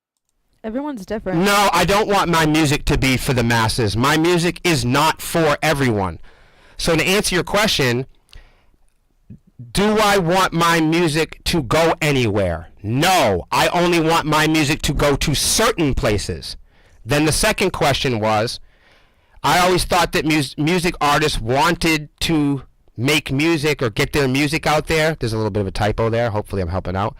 Everyone's different. No, I don't want my music to be for the masses. My music is not for everyone. So to answer your question, do I want my music to go anywhere? No, I only want my music to go to certain places. Then the second question was, I always thought that music artists wanted to make music or get their music out there. There's a little bit of a typo there. Hopefully I'm helping out.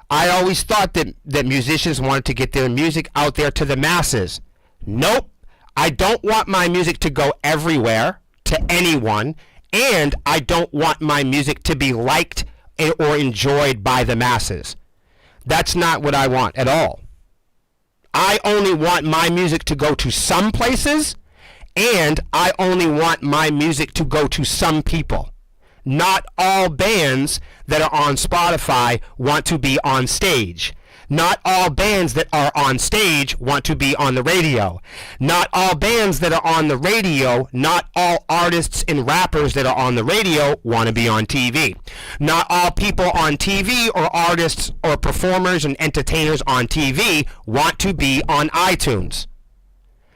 I always thought that musicians wanted to get their music out there to the masses. Nope. I don't want my music to go everywhere to anyone, and I don't want my music to be liked or enjoyed by the masses. That's not what I want at all. I only want my music to go to some places, and I only want my music to go to some people. Not all bands that are on Spotify want to be on stage. Not all bands that are on stage want to be on the radio. Not all bands that are on the radio, not all artists and rappers that are on the radio want to be on TV. Not all people on TV or artists or performers and entertainers on TV want to be on iTunes.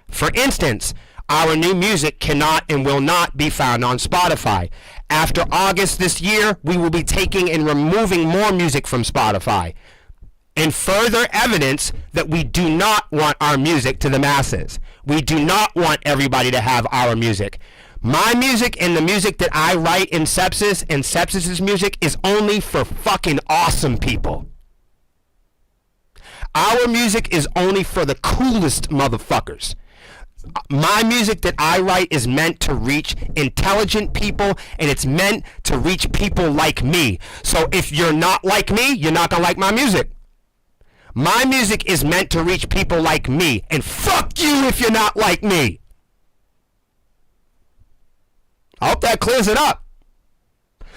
For instance, our new music cannot and will not be found on Spotify. After August this year, we will be taking and removing more music from Spotify. And further evidence that we do not want our music to the masses. We do not want everybody to have our music. My music and the music that I write in Sepsis and Sepsis's music is only for fucking awesome people. Our music is only for the coolest motherfuckers. My music that I write is meant to reach intelligent people, and it's meant to reach people like me. So if you're not like me, you're not gonna like my music. My music is meant to reach people like me, and fuck you if you're not like me. I hope that clears it up.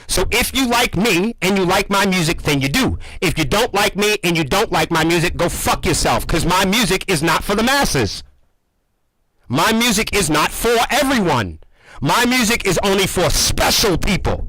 So if you like me and you like my music, then you do. If you don't like me and you don't like my music, go fuck yourself, because my music is not for the masses. My music is not for everyone. My music is only for special people.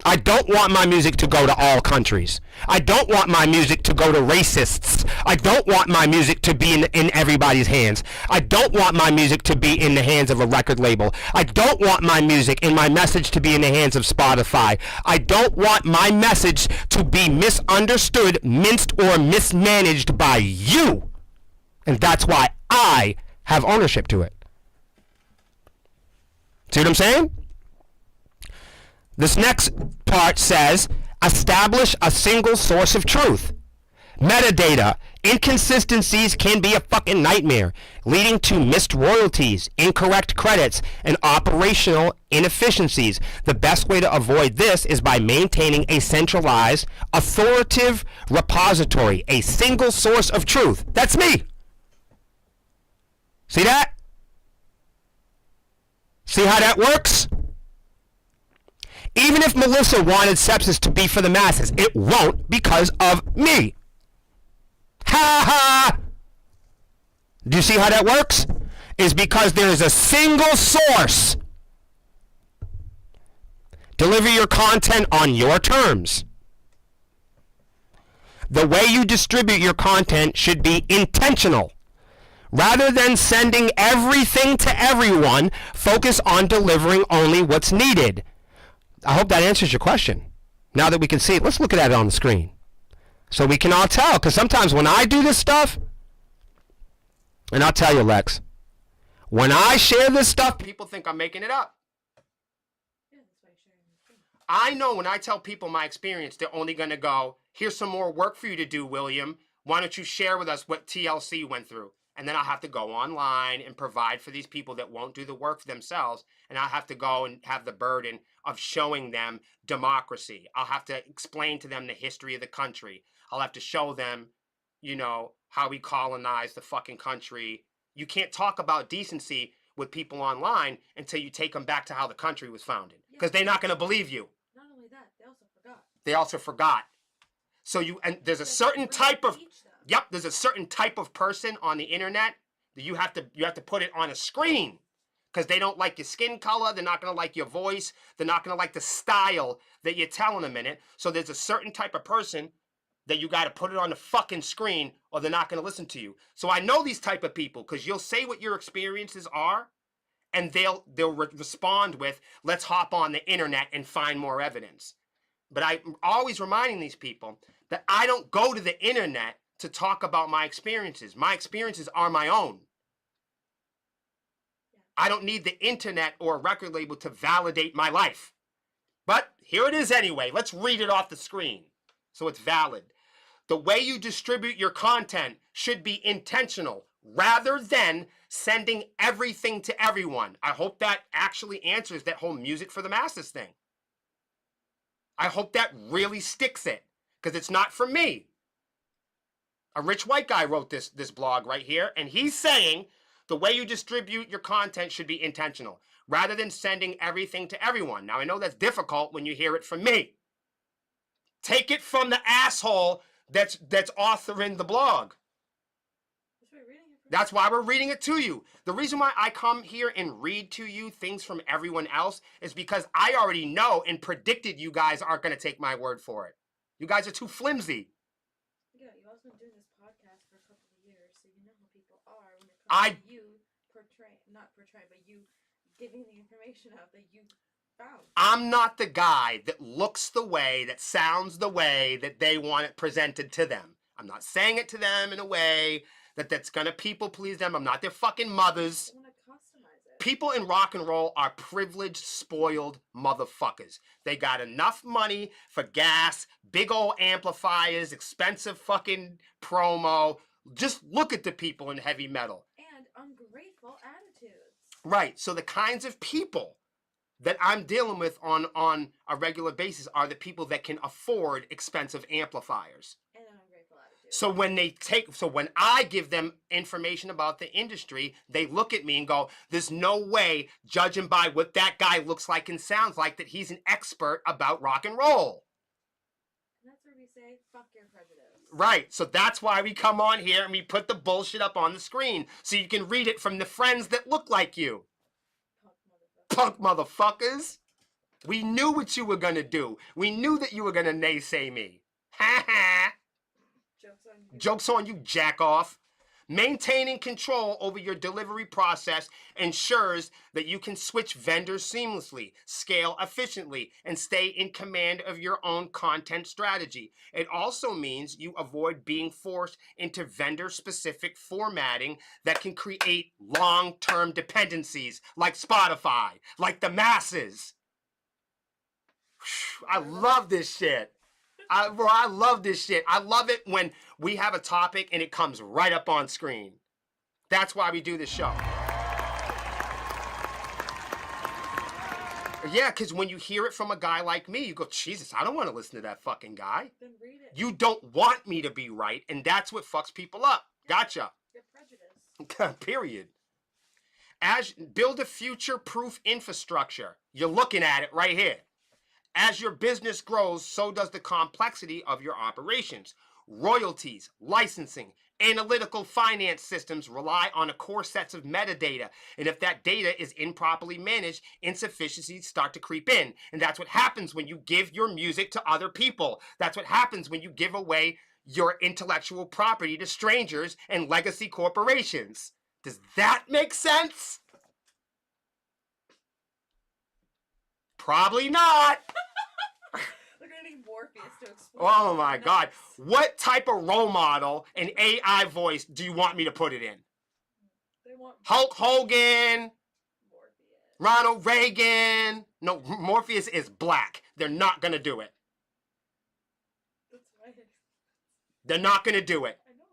I don't want my music to go to all countries. I don't want my music to go to racists. I don't want my music to be in everybody's hands. I don't want my music to be in the hands of a record label. I don't want my music and my message to be in the hands of Spotify. I don't want my message to be misunderstood, minced, or mismanaged by you. And that's why I have ownership to it. See what I'm saying? This next part says, establish a single source of truth. Metadata. Inconsistencies can be a fucking nightmare, leading to missed royalties, incorrect credits, and operational inefficiencies. The best way to avoid this is by maintaining a centralized, authoritative repository, a single source of truth. That's me. See that? See how that works? Even if Melissa wanted Sepsis to be for the masses, it won't because of me. Ha ha! Do you see how that works? Is because there is a single source. Deliver your content on your terms. The way you distribute your content should be intentional. Rather than sending everything to everyone, focus on delivering only what's needed. I hope that answers your question. Now that we can see it, let's look at it on the screen. So we can all tell, because sometimes when I do this stuff, and I'll tell you, Lex, when I share this stuff, people think I'm making it up. Yeah, that's why you're sharing the screen. I know when I tell people my experience, they're only going to go, here's some more work for you to do, William. Why don't you share with us what TLC went through? And then I'll have to go online and provide for these people that won't do the work for themselves. And I'll have to go and have the burden of showing them democracy. I'll have to explain to them the history of the country. I'll have to show them, you know, how we colonized the fucking country. You can't talk about decency with people online until you take them back to how the country was founded. Because they're not going to believe you. Not only that, they also forgot. They also forgot. So and there's a certain type of... Yep, there's a certain type of person on the internet that you have to put it on a screen because they don't like your skin color, they're not going to like your voice, they're not going to like the style that you're telling them in it. So there's a certain type of person that you got to put it on the fucking screen or they're not going to listen to you. So I know these type of people because you'll say what your experiences are and they'll respond with, let's hop on the internet and find more evidence. But I'm always reminding these people that I don't go to the internet to talk about my experiences. My experiences are my own. I don't need the internet or a record label to validate my life. But here it is anyway. Let's read it off the screen so it's valid. The way you distribute your content should be intentional rather than sending everything to everyone. I hope that actually answers that whole music for the masses thing. I hope that really sticks it because it's not for me. A rich white guy wrote this blog right here, and he's saying the way you distribute your content should be intentional, rather than sending everything to everyone. Now, I know that's difficult when you hear it from me. Take it from the asshole that's authoring the blog. That's why we're reading it to you. The reason why I come here and read to you things from everyone else is because I already know and predicted you guys aren't going to take my word for it. You guys are too flimsy. Yeah, you've also been doing this podcast for a couple of years, so you know how people are when it comes to you not portraying, but you giving the information out that you found. I'm not the guy that looks the way, that sounds the way that they want it presented to them. I'm not saying it to them in a way that's gonna people please them. I'm not their fucking mothers. I want to customize it. People in rock and roll are privileged, spoiled motherfuckers. They got enough money for gas, big old amplifiers, expensive fucking promo. Just look at the people in heavy metal. And ungrateful attitudes. Right. So the kinds of people that I'm dealing with on a regular basis are the people that can afford expensive amplifiers. And an ungrateful attitude. So when I give them information about the industry, they look at me and go, there's no way, judging by what that guy looks like and sounds like, that he's an expert about rock and roll. And that's where we say, fuck your prejudice. Right. So that's why we come on here and we put the bullshit up on the screen so you can read it from the friends that look like you. Punk motherfuckers. We knew what you were gonna do. We knew that you were gonna naysay me. Ha ha. Joke's on you. Joke's on you, jack off. Maintaining control over your delivery process ensures that you can switch vendors seamlessly, scale efficiently, and stay in command of your own content strategy. It also means you avoid being forced into vendor-specific formatting that can create long-term dependencies like Spotify, like the masses. I love this shit. I love this shit. I love it when we have a topic and it comes right up on screen. That's why we do this show. Yeah, because when you hear it from a guy like me, you go, Jesus, I don't want to listen to that fucking guy. Then read it. You don't want me to be right, and that's what fucks people up. Gotcha. Your prejudice. Period. Build a future-proof infrastructure. You're looking at it right here. As your business grows, so does the complexity of your operations. Royalties, licensing, analytical finance systems rely on a core sets of metadata. And if that data is improperly managed, insufficiencies start to creep in. And that's what happens when you give your music to other people. That's what happens when you give away your intellectual property to strangers and legacy corporations. Does that make sense? Probably not. We're gonna need Morpheus to explain. Oh my God. What type of role model and AI voice do you want me to put it in? They want Hulk Hogan, Morpheus. Ronald Reagan. No, Morpheus is black. They're not going to do it. That's why They're not going to do it. I know.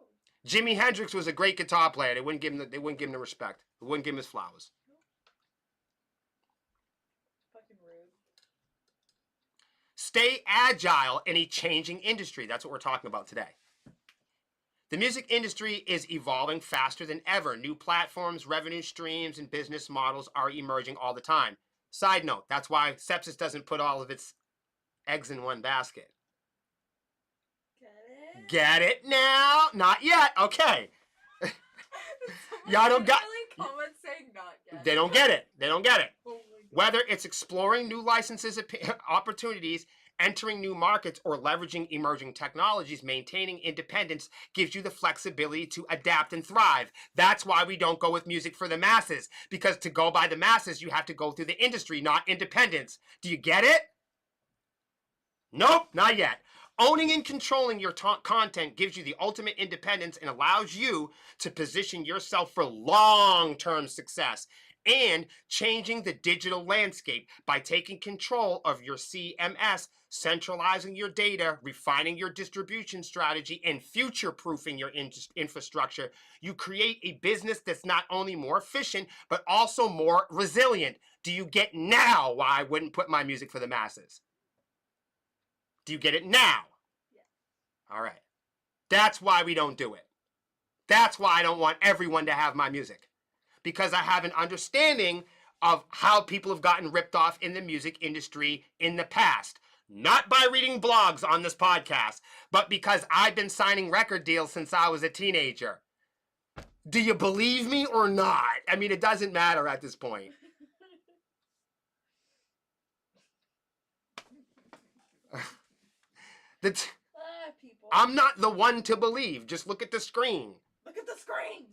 Jimi Hendrix was a great guitar player. They wouldn't give him the respect. They wouldn't give him his flowers. Fucking rude. Stay agile in a changing industry. That's what we're talking about today. The music industry is evolving faster than ever. New platforms, revenue streams, and business models are emerging all the time. Side note, that's why Sepsis doesn't put all of its eggs in one basket. Get it? Get it now? Not yet. Okay. Y'all don't got... Comments saying not yet. They don't get it. They don't get it. Oh my God. Whether it's exploring new licenses, opportunities, entering new markets, or leveraging emerging technologies, maintaining independence gives you the flexibility to adapt and thrive. That's why we don't go with music for the masses, because to go by the masses, you have to go through the industry, not independence. Do you get it? Nope, not yet. Owning and controlling your content gives you the ultimate independence and allows you to position yourself for long-term success. And changing the digital landscape by taking control of your CMS, centralizing your data, refining your distribution strategy, and future-proofing your infrastructure, you create a business that's not only more efficient, but also more resilient. Do you get now why I wouldn't put my music for the masses? Do you get it now? Yeah. All right. That's why we don't do it. That's why I don't want everyone to have my music. Because I have an understanding of how people have gotten ripped off in the music industry in the past. not by reading blogs on this podcast, but because I've been signing record deals since I was a teenager. Do you believe me or not? I mean, it doesn't matter at this point. People. I'm not the one to believe. Just look at the screen. Look at the screen.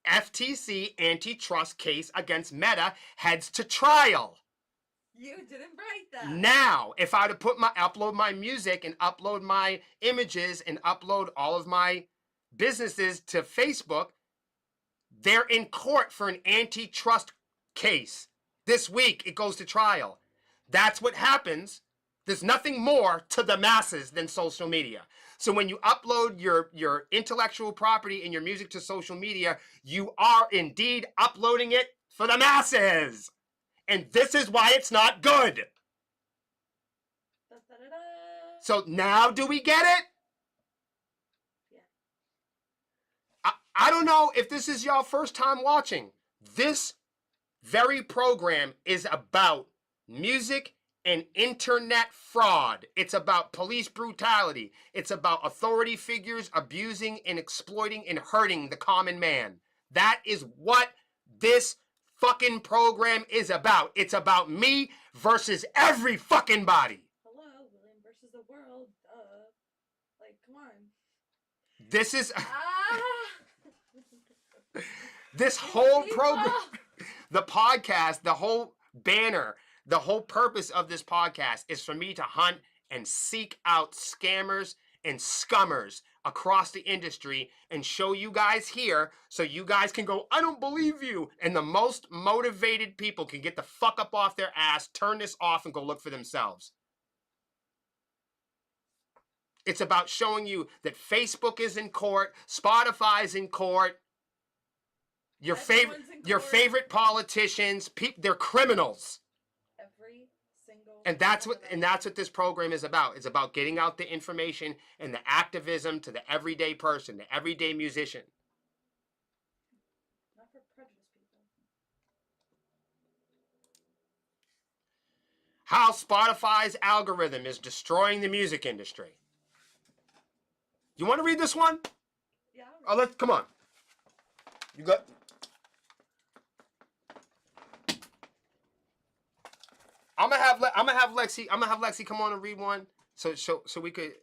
FTC antitrust case against Meta heads to trial. You didn't write that. Now, if I were to upload my music and upload my images and upload all of my businesses to Facebook, they're in court for an antitrust case. This week, it goes to trial. That's what happens. There's nothing more to the masses than social media. So when you upload your intellectual property and your music to social media, you are indeed uploading it for the masses. And this is why it's not good. Da-da-da-da. So now do we get it? Yeah. I don't know if this is y'all first time watching. This very program is about music and internet fraud. It's about police brutality. It's about authority figures abusing and exploiting and hurting the common man. That is what this fucking program is about. It's about me versus every fucking body. Hello, William versus the world. Duh. Like, come on. This is Ah. this whole People. program, the podcast, the whole banner, the whole purpose of this podcast is for me to hunt and seek out scammers and scummers across the industry and show you guys here so you guys can go, I don't believe you. And the most motivated people can get the fuck up off their ass, turn this off, and go look for themselves. It's about showing you that Facebook is in court, Spotify's in court, your favorite politicians, they're criminals. Every single. And that's what this program is about. It's about getting out the information and the activism to the everyday person, the everyday musician. Not for prejudiced people. How Spotify's algorithm is destroying the music industry. You want to read this one? Yeah. Oh, come on. You got. I'm gonna have Lexi come on and read one, so we could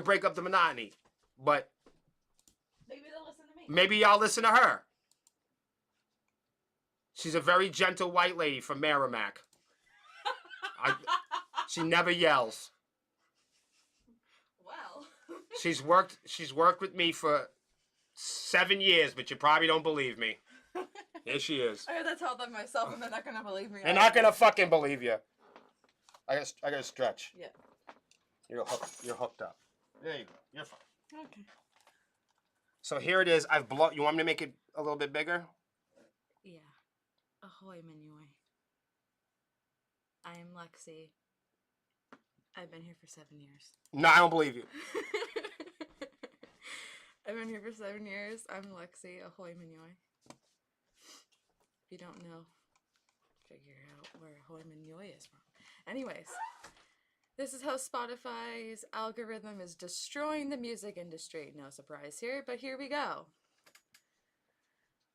break up the monotony. But Maybe they'll listen to me. maybe y'all listen to her. She's a very gentle white lady from Merrimack. She never yells. Well. She's worked with me for 7 years, but you probably don't believe me. Here she is. I gotta tell them myself, and they're not gonna believe me. They're not gonna fucking believe you. I gotta stretch. Yeah. You're hooked up. There you go. You're fine. Okay. So here it is. You want me to make it a little bit bigger? Yeah. Ahoy, Minuy. I am Lexi. I've been here for 7 years. No, I don't believe you. I've been here for 7 years. I'm Lexi. Ahoy, Minuy. If you don't know, figure out where Ahoy Minuy is from. Anyways, this is how Spotify's algorithm is destroying the music industry. No surprise here, but here we go.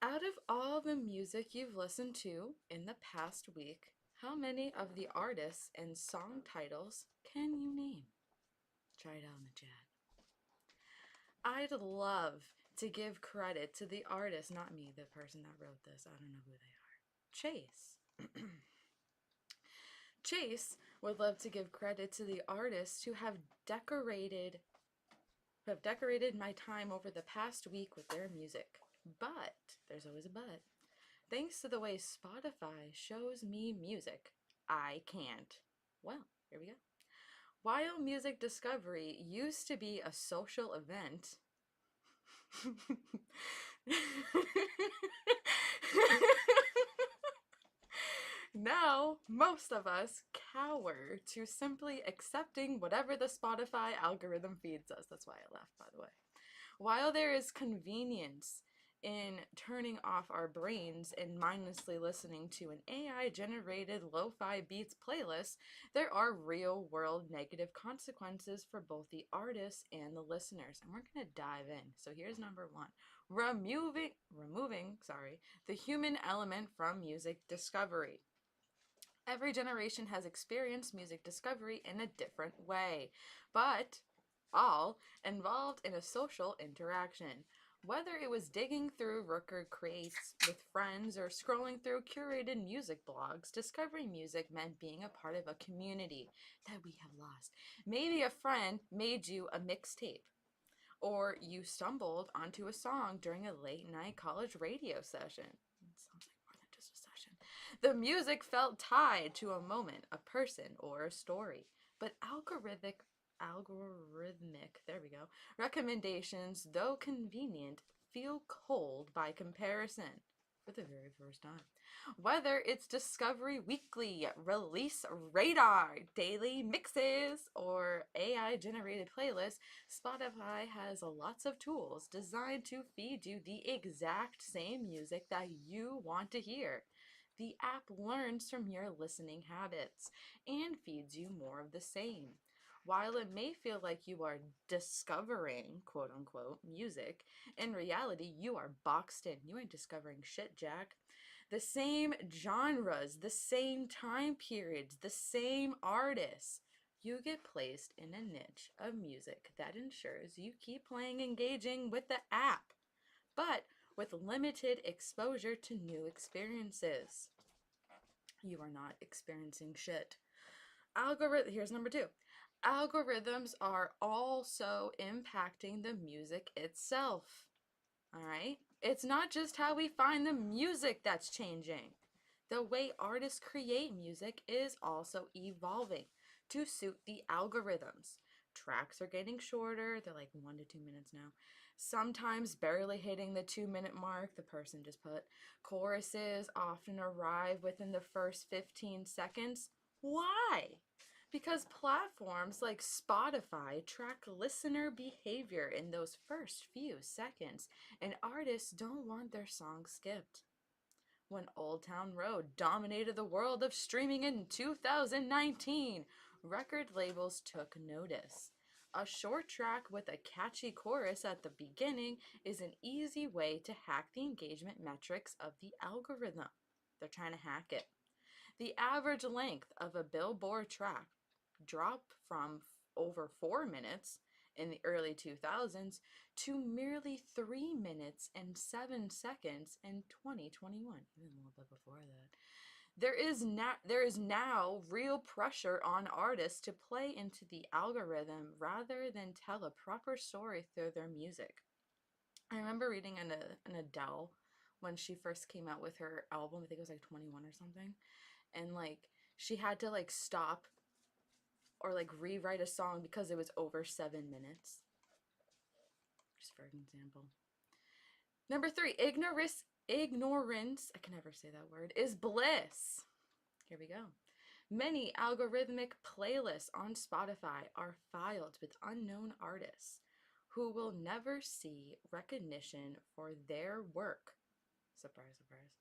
Out of all the music you've listened to in the past week, how many of the artists and song titles can you name? Try it out in the chat. I'd love to give credit to the artist, not me, the person that wrote this. I don't know who they are. Chase. Chase would love to give credit to the artists who have decorated my time over the past week with their music. But, there's always a but, thanks to the way Spotify shows me music, I can't. Well, here we go. While music discovery used to be a social event, now most of us cower to simply accepting whatever the Spotify algorithm feeds us. That's why I laughed, by the way. While there is convenience in turning off our brains and mindlessly listening to an AI generated lo-fi beats playlist, there are real world negative consequences for both the artists and the listeners. And we're going to dive in. So here's number one. Removing the human element from music discovery. Every generation has experienced music discovery in a different way, but all involved in a social interaction. Whether it was digging through record crates with friends or scrolling through curated music blogs, discovering music meant being a part of a community that we have lost. Maybe a friend made you a mixtape, or you stumbled onto a song during a late night college radio session. It sounds like more than just a session. The music felt tied to a moment, a person, or a story. But algorithmic, there we go, recommendations, though convenient, feel cold by comparison for the very first time. Whether it's Discovery Weekly, Release Radar, daily mixes, or AI generated playlists, Spotify has lots of tools designed to feed you the exact same music that you want to hear. The app learns from your listening habits and feeds you more of the same. While it may feel like you are discovering, quote unquote, music, in reality, you are boxed in. You ain't discovering shit, Jack. The same genres, the same time periods, the same artists. You get placed in a niche of music that ensures you keep playing engaging with the app, but with limited exposure to new experiences. You are not experiencing shit. Here's number two. Algorithms are also impacting the music itself. All right? It's not just how we find the music that's changing. The way artists create music is also evolving to suit the algorithms. Tracks are getting shorter, they're like 1 to 2 minutes now. Sometimes barely hitting the 2-minute mark, the person just put. Choruses often arrive within the first 15 seconds. Why? Because platforms like Spotify track listener behavior in those first few seconds, and artists don't want their songs skipped. When Old Town Road dominated the world of streaming in 2019, record labels took notice. A short track with a catchy chorus at the beginning is an easy way to hack the engagement metrics of the algorithm. They're trying to hack it. The average length of a Billboard track dropped from over 4 minutes in the early 2000s to merely 3 minutes and 7 seconds in 2021, even a little bit before that. There is now real pressure on artists to play into the algorithm rather than tell a proper story through their music. I remember reading an Adele when she first came out with her album. I think it was like 21 or something, and like she had to like stop or like rewrite a song because it was over 7 minutes. Just for an example. Number 3, ignorance, I can never say that word, is bliss. Here we go. Many algorithmic playlists on Spotify are filed with unknown artists who will never see recognition for their work. Surprise, surprise.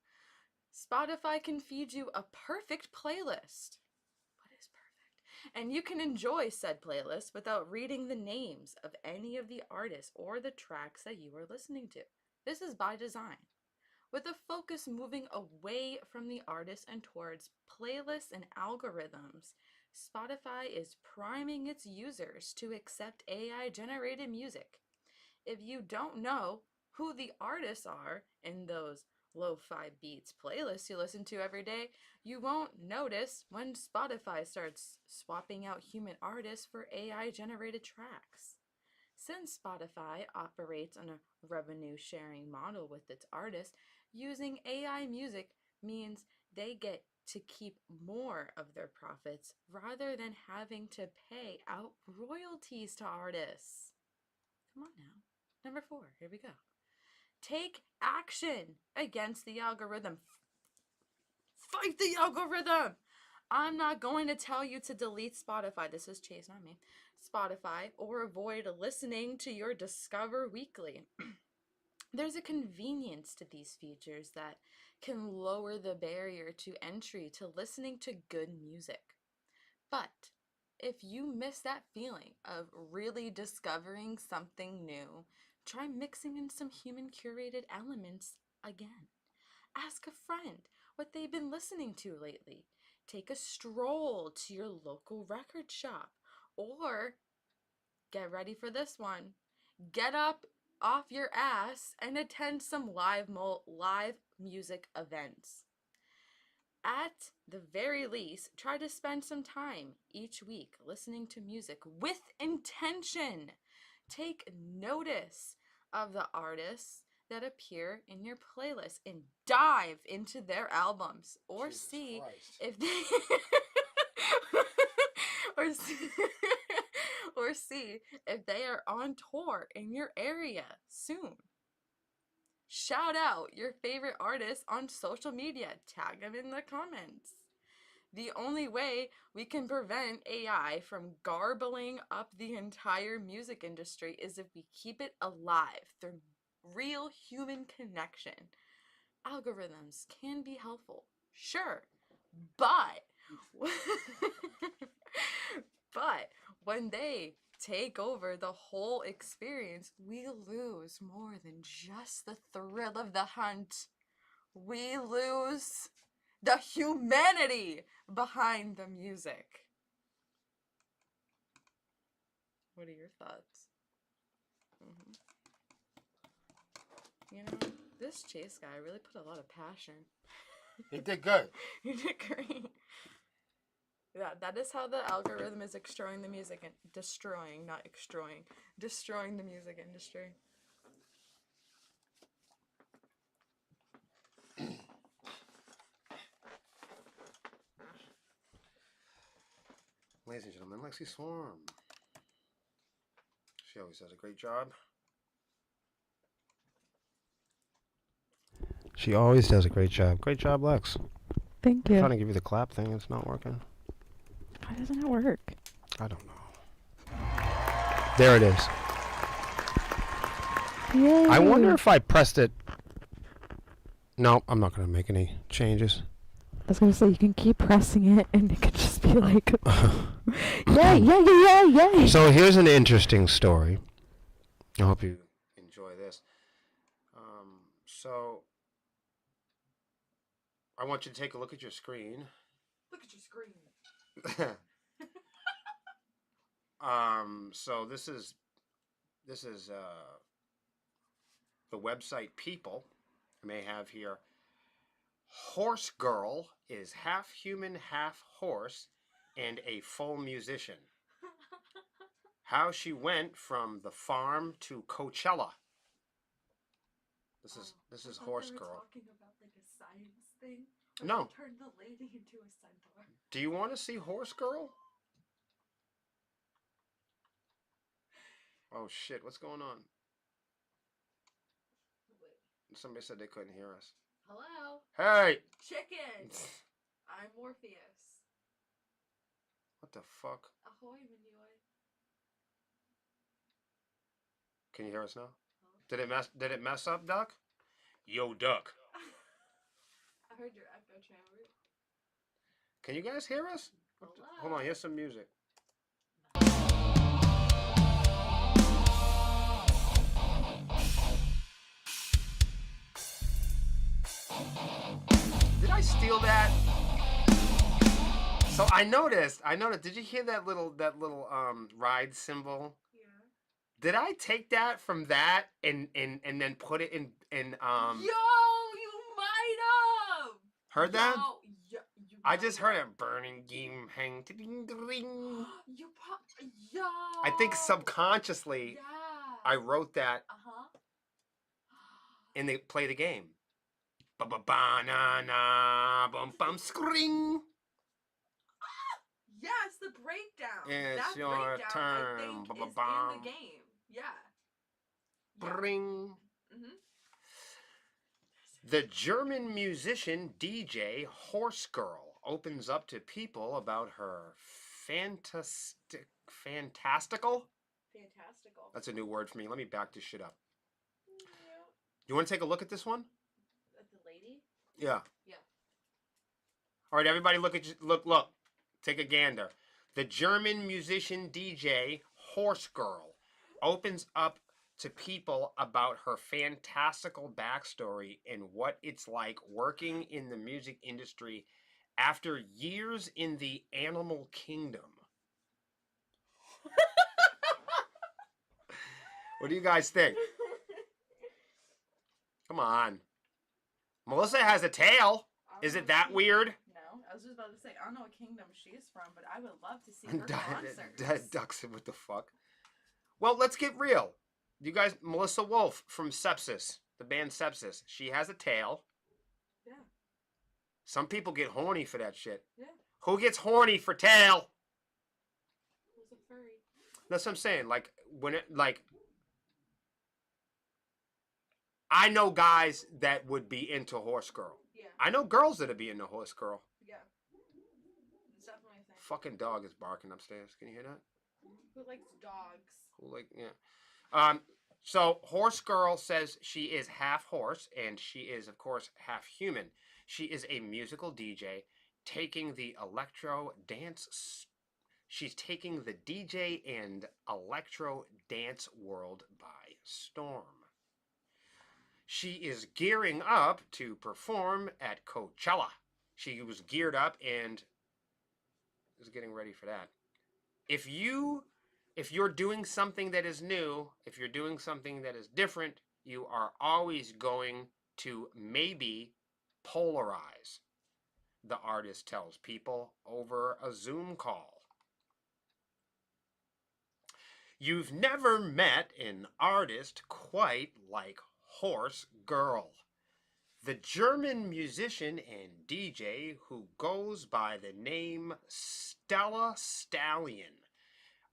Spotify can feed you a perfect playlist. What is perfect? And you can enjoy said playlist without reading the names of any of the artists or the tracks that you are listening to. This is by design. With the focus moving away from the artist and towards playlists and algorithms, Spotify is priming its users to accept AI-generated music. If you don't know who the artists are in those lo-fi beats playlists you listen to every day, you won't notice when Spotify starts swapping out human artists for AI-generated tracks. Since Spotify operates on a revenue sharing model with its artists, using AI music means they get to keep more of their profits rather than having to pay out royalties to artists. Come on now. Number 4, here we go. Take action against the algorithm. Fight the algorithm! I'm not going to tell you to delete Spotify. This is Chase, not me. Spotify, or avoid listening to your Discover Weekly. There's a convenience to these features that can lower the barrier to entry to listening to good music. But if you miss that feeling of really discovering something new, try mixing in some human curated elements again. Ask a friend what they've been listening to lately. Take a stroll to your local record shop. Or, get ready for this one, get up off your ass and attend some live music events. At the very least, try to spend some time each week listening to music with intention. Take notice of the artists that appear in your playlist and dive into their albums or Jesus see Christ. if they or see, or see if they are on tour in your area soon. Shout out your favorite artists on social media. Tag them in the comments. The only way we can prevent AI from garbling up the entire music industry is if we keep it alive through real human connection. Algorithms can be helpful, sure, but but when they take over the whole experience, we lose more than just the thrill of the hunt. We lose the humanity behind the music. What are your thoughts? You know, this Chase guy really put a lot of passion. He did good. You did great. Yeah, that is how the algorithm is destroying the music and destroying, not extroying, destroying the music industry. Ladies and gentlemen, Lexi Swarm. She always does a great job. She always does a great job. Great job, Lex. Thank I'm you. trying to give you the clap thing. It's not working. Why doesn't it work? I don't know. There it is. Yay. I wonder if I pressed it. No, I'm not going to make any changes. I was gonna say you can keep pressing it and it could just be like, yay, yay, yay, yay. So here's an interesting story. I hope you enjoy this. So I want you to take a look at your screen. Look at your screen. So this is the website People. I may have here. Horse Girl is half human, half horse, and a full musician. How she went from the farm to Coachella. This is Horse Girl. Talking about like a science thing. No. Turn the lady into a centaur. Do you want to see Horse Girl? Oh shit! What's going on? Wait. Somebody said they couldn't hear us. Hello, Hey! chicken. I'm Morpheus. What the fuck? Ahoy, Minioi. Can you hear us now? Did it mess up, Duck? Yo, Duck. I heard your echo chamber. Can you guys hear us? Hold on, here's some music. Did I steal that? So I noticed. Did you hear that little ride symbol? Yeah. Did I take that from that and then put it in Yo, you might have. heard that? You I just might heard have. it. Burning game hang. Ding, ding. Yo. I think subconsciously Yeah. I wrote that Uh-huh. and they play the game. Ba ba ba na na bum bum scring. Yes, the breakdown. It's that your breakdown, turn. I think, is in Ba-ba-bum. the game. Yeah. Bring. Mm-hmm. The German musician DJ Horse Girl opens up to people about her fantastical. Fantastical. That's a new word for me. Let me back this shit up. You want to take a look at this one? The lady? Yeah. Yeah. All right, everybody, look. Take a gander. The German musician DJ Horse Girl opens up to people about her fantastical backstory and what it's like working in the music industry after years in the animal kingdom. What do you guys think? Come on. Melissa has a tail. Is it that weird? No, I was just about to say, I don't know what kingdom she's from, but I would love to see her concerts. Ducks, what the fuck? Well, let's get real. You guys, Melissa Wolf from Sepsis, the band Sepsis, she has a tail. Yeah. Some people get horny for that shit. Yeah. Who gets horny for tail? Who's a furry? That's what I'm saying. Like, I know guys that would be into Horse Girl. Yeah. I know girls that'd be into Horse Girl. Yeah. It's definitely a thing. Fucking dog is barking upstairs. Can you hear that? Who likes dogs? Yeah. So Horse Girl says she is half horse and she is, of course, half human. She is a musical DJ taking the electro dance. She's taking the DJ and electro dance world by storm. She is gearing up to perform at Coachella. She was geared up and is getting ready for that. If you're doing something that is new, if you're doing something that is different, you are always going to maybe polarize, the artist tells people over a Zoom call. You've never met an artist quite like Horse Girl. The German musician and DJ who goes by the name Stella Stallion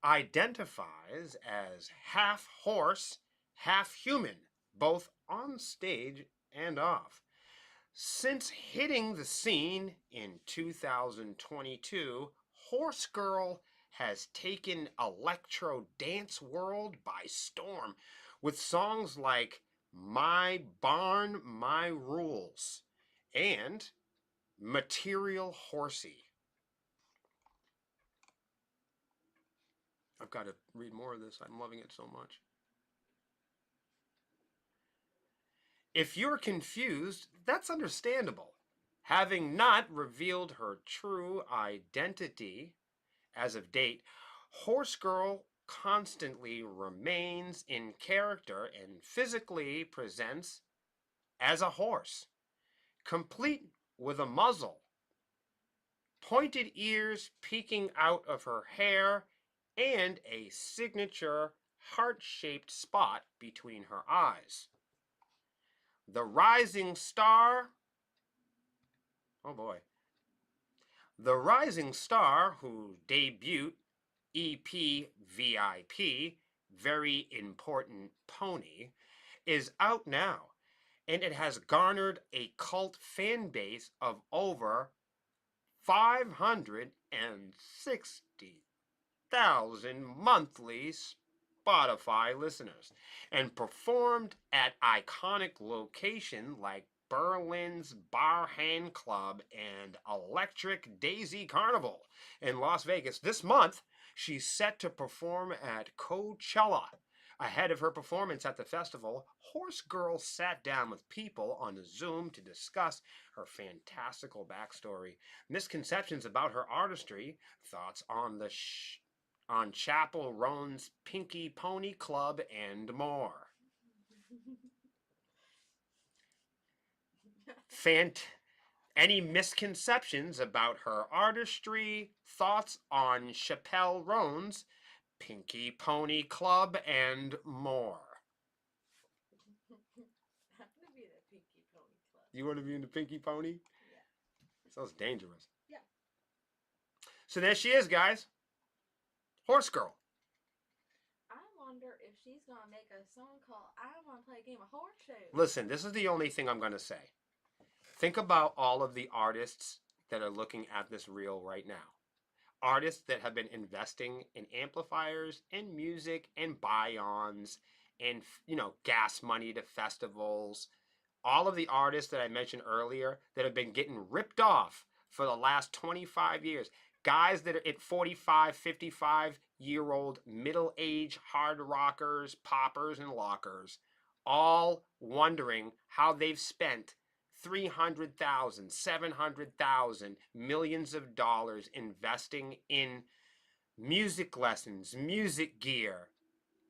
identifies as half horse, half human, both on stage and off. Since hitting the scene in 2022, Horse Girl has taken electro dance world by storm with songs like My Barn, My Rules and Material Horsey. I've got to read more of this. I'm loving it so much. If you're confused, that's understandable. Having not revealed her true identity as of date, Horse Girl constantly remains in character and physically presents as a horse, complete with a muzzle, pointed ears peeking out of her hair, and a signature heart-shaped spot between her eyes. The rising star, oh boy, the rising star who debuted EP VIP, Very Important Pony, is out now, and it has garnered a cult fan base of over 560,000 monthly Spotify listeners, and performed at iconic locations like Berlin's Barhand Club and Electric Daisy Carnival in Las Vegas. This month, she's set to perform at Coachella. Ahead of her performance at the festival, Horse Girl sat down with people on Zoom to discuss her fantastical backstory, misconceptions about her artistry, thoughts on on Chappell Roan's Pinky Pony Club, and more. Any misconceptions about her artistry, thoughts on Chappell Roan's Pinky Pony Club, and more. I'm gonna be in the Pinky Pony Club. You want to be in the Pinky Pony? Yeah. Sounds dangerous. Yeah. So there she is, guys. Horse Girl. I wonder if she's gonna make a song called I Wanna Play a Game of Horseshoes. Listen, this is the only thing I'm going to say. Think about all of the artists that are looking at this reel right now. Artists that have been investing in amplifiers and music and buy-ons and, gas money to festivals. All of the artists that I mentioned earlier that have been getting ripped off for the last 25 years, guys that are at 45, 55-year-old middle-aged hard rockers, poppers, and lockers, all wondering how they've spent 300,000, 700,000, millions of dollars investing in music lessons, music gear,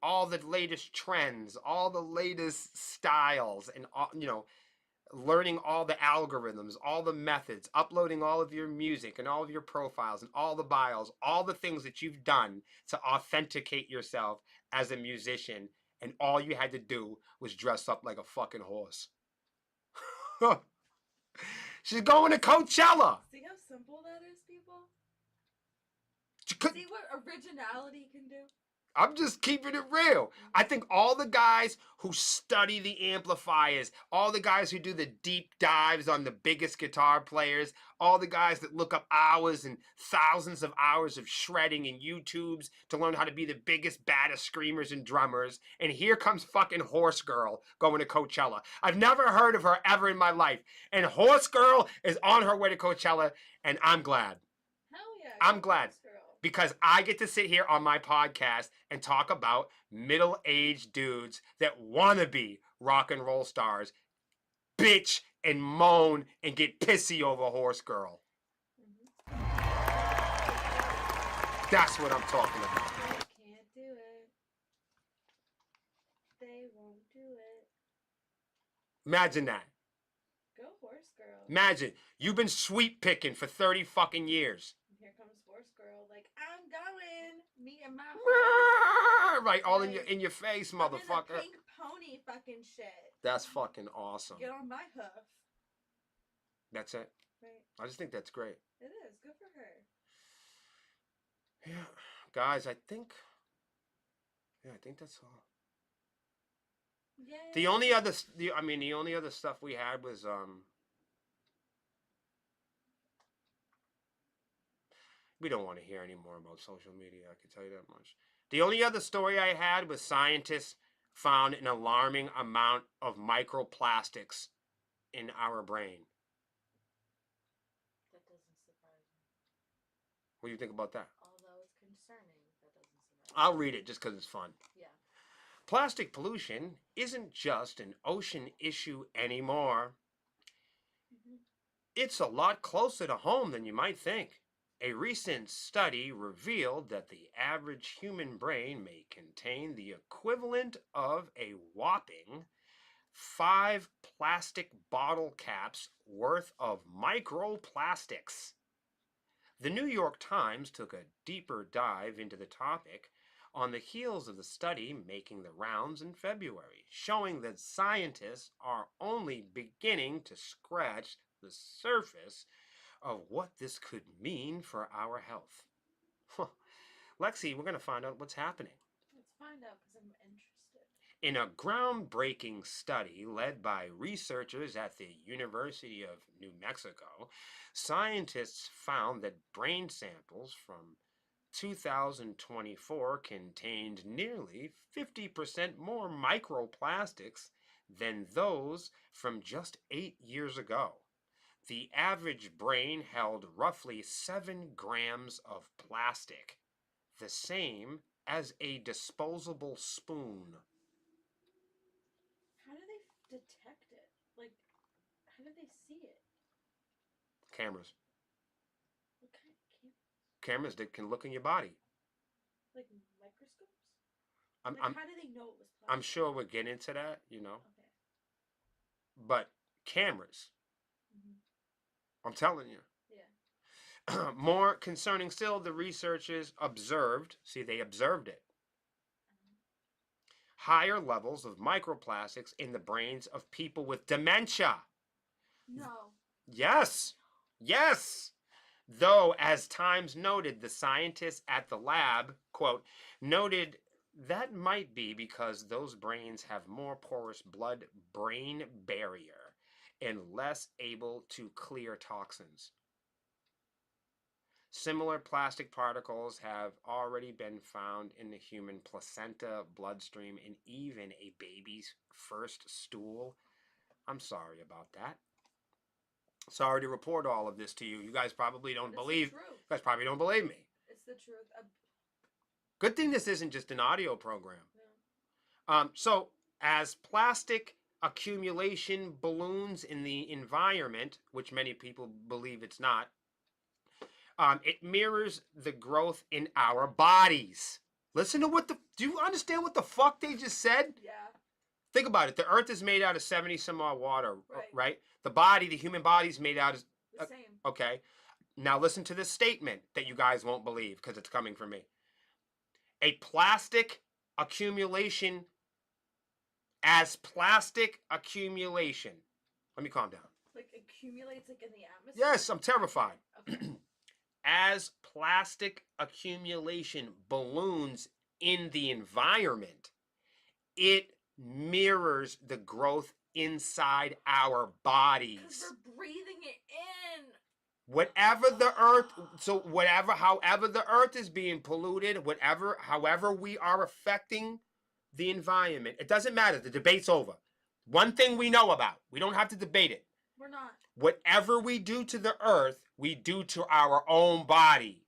all the latest trends, all the latest styles, and learning all the algorithms, all the methods, uploading all of your music and all of your profiles and all the bios, all the things that you've done to authenticate yourself as a musician, and all you had to do was dress up like a fucking horse. She's going to Coachella. See how simple that is, people? She could- See what originality can do? I'm just keeping it real. I think all the guys who study the amplifiers, all the guys who do the deep dives on the biggest guitar players, all the guys that look up hours and thousands of hours of shredding and YouTubes to learn how to be the biggest, baddest screamers and drummers. And here comes fucking Horse Girl going to Coachella. I've never heard of her ever in my life. And Horse Girl is on her way to Coachella, and I'm glad. Hell yeah. I'm go glad. Horse Girl. Because I get to sit here on my podcast and talk about middle-aged dudes that want to be rock and roll stars, bitch and moan and get pissy over Horse Girl. That's what I'm talking about. They can't do it. They won't do it. Imagine that. Go Horse Girl. Imagine, you've been sweet picking for 30 fucking years. Here comes Horse Girl. Like, I'm going. Me and my Right, all in your face, I'm in the motherfucker. pink pony fucking shit. That's fucking awesome. Get on my hoof. That's it. Right. I just think that's great. It is. Good for her. Yeah, guys, I think that's all. Yay. The only other stuff we had was we don't want to hear any more about social media, I can tell you that much. The only other story I had was scientists found an alarming amount of microplastics in our brain. That doesn't surprise me. What do you think about that? Although it's concerning, that doesn't surprise me. I'll read it just because it's fun. Yeah. Plastic pollution isn't just an ocean issue anymore. It's a lot closer to home than you might think. A recent study revealed that the average human brain may contain the equivalent of a whopping 5 plastic bottle caps worth of microplastics. The New York Times took a deeper dive into the topic on the heels of the study making the rounds in February, showing that scientists are only beginning to scratch the surface of what this could mean for our health. Lexi, we're going to find out what's happening. Let's find out because I'm interested. In a groundbreaking study led by researchers at the University of New Mexico, scientists found that brain samples from 2024 contained nearly 50% more microplastics than those from just 8 years ago. The average brain held roughly 7 grams of plastic, the same as a disposable spoon. How do they detect it? Like, how do they see it? Cameras. What kind of Cameras that can look in your body. like microscopes? I'm How do they know it was plastic? I'm sure we'll get into that, Okay. but cameras. Mhm. I'm telling you. Yeah. More concerning still, the researchers observed it, higher levels of microplastics in the brains of people with dementia. No. Yes. Though, as Times noted, the scientists at the lab, quote, noted that might be because those brains have more porous blood-brain barrier and less able to clear toxins. Similar plastic particles have already been found in the human placenta, bloodstream, and even a baby's first stool. I'm sorry about that. Sorry to report all of this to you. You guys probably don't It's believe. the truth. You guys probably don't believe me. It's the truth. Good thing this isn't just an audio program. Yeah. So as plastic accumulation balloons in the environment, which many people believe it's not, it mirrors the growth in our bodies. Listen to do you understand what the fuck they just said? Yeah. Think about it. The earth is made out of 70 some odd water, Right. right? The human body is made out of, The same. okay. Now listen to this statement that you guys won't believe because it's coming from me. A plastic accumulation, as plastic accumulation. Let me calm down. Like accumulates like in the atmosphere. Yes, I'm terrified. Okay. As plastic accumulation balloons in the environment, it mirrors the growth inside our Because bodies. we're breathing it in. Whatever the earth, however the earth is being polluted, however we are affecting the environment, it doesn't matter. The debate's over. One thing we know about, we don't have to debate it. We're not. Whatever we do to the earth, we do to our own body.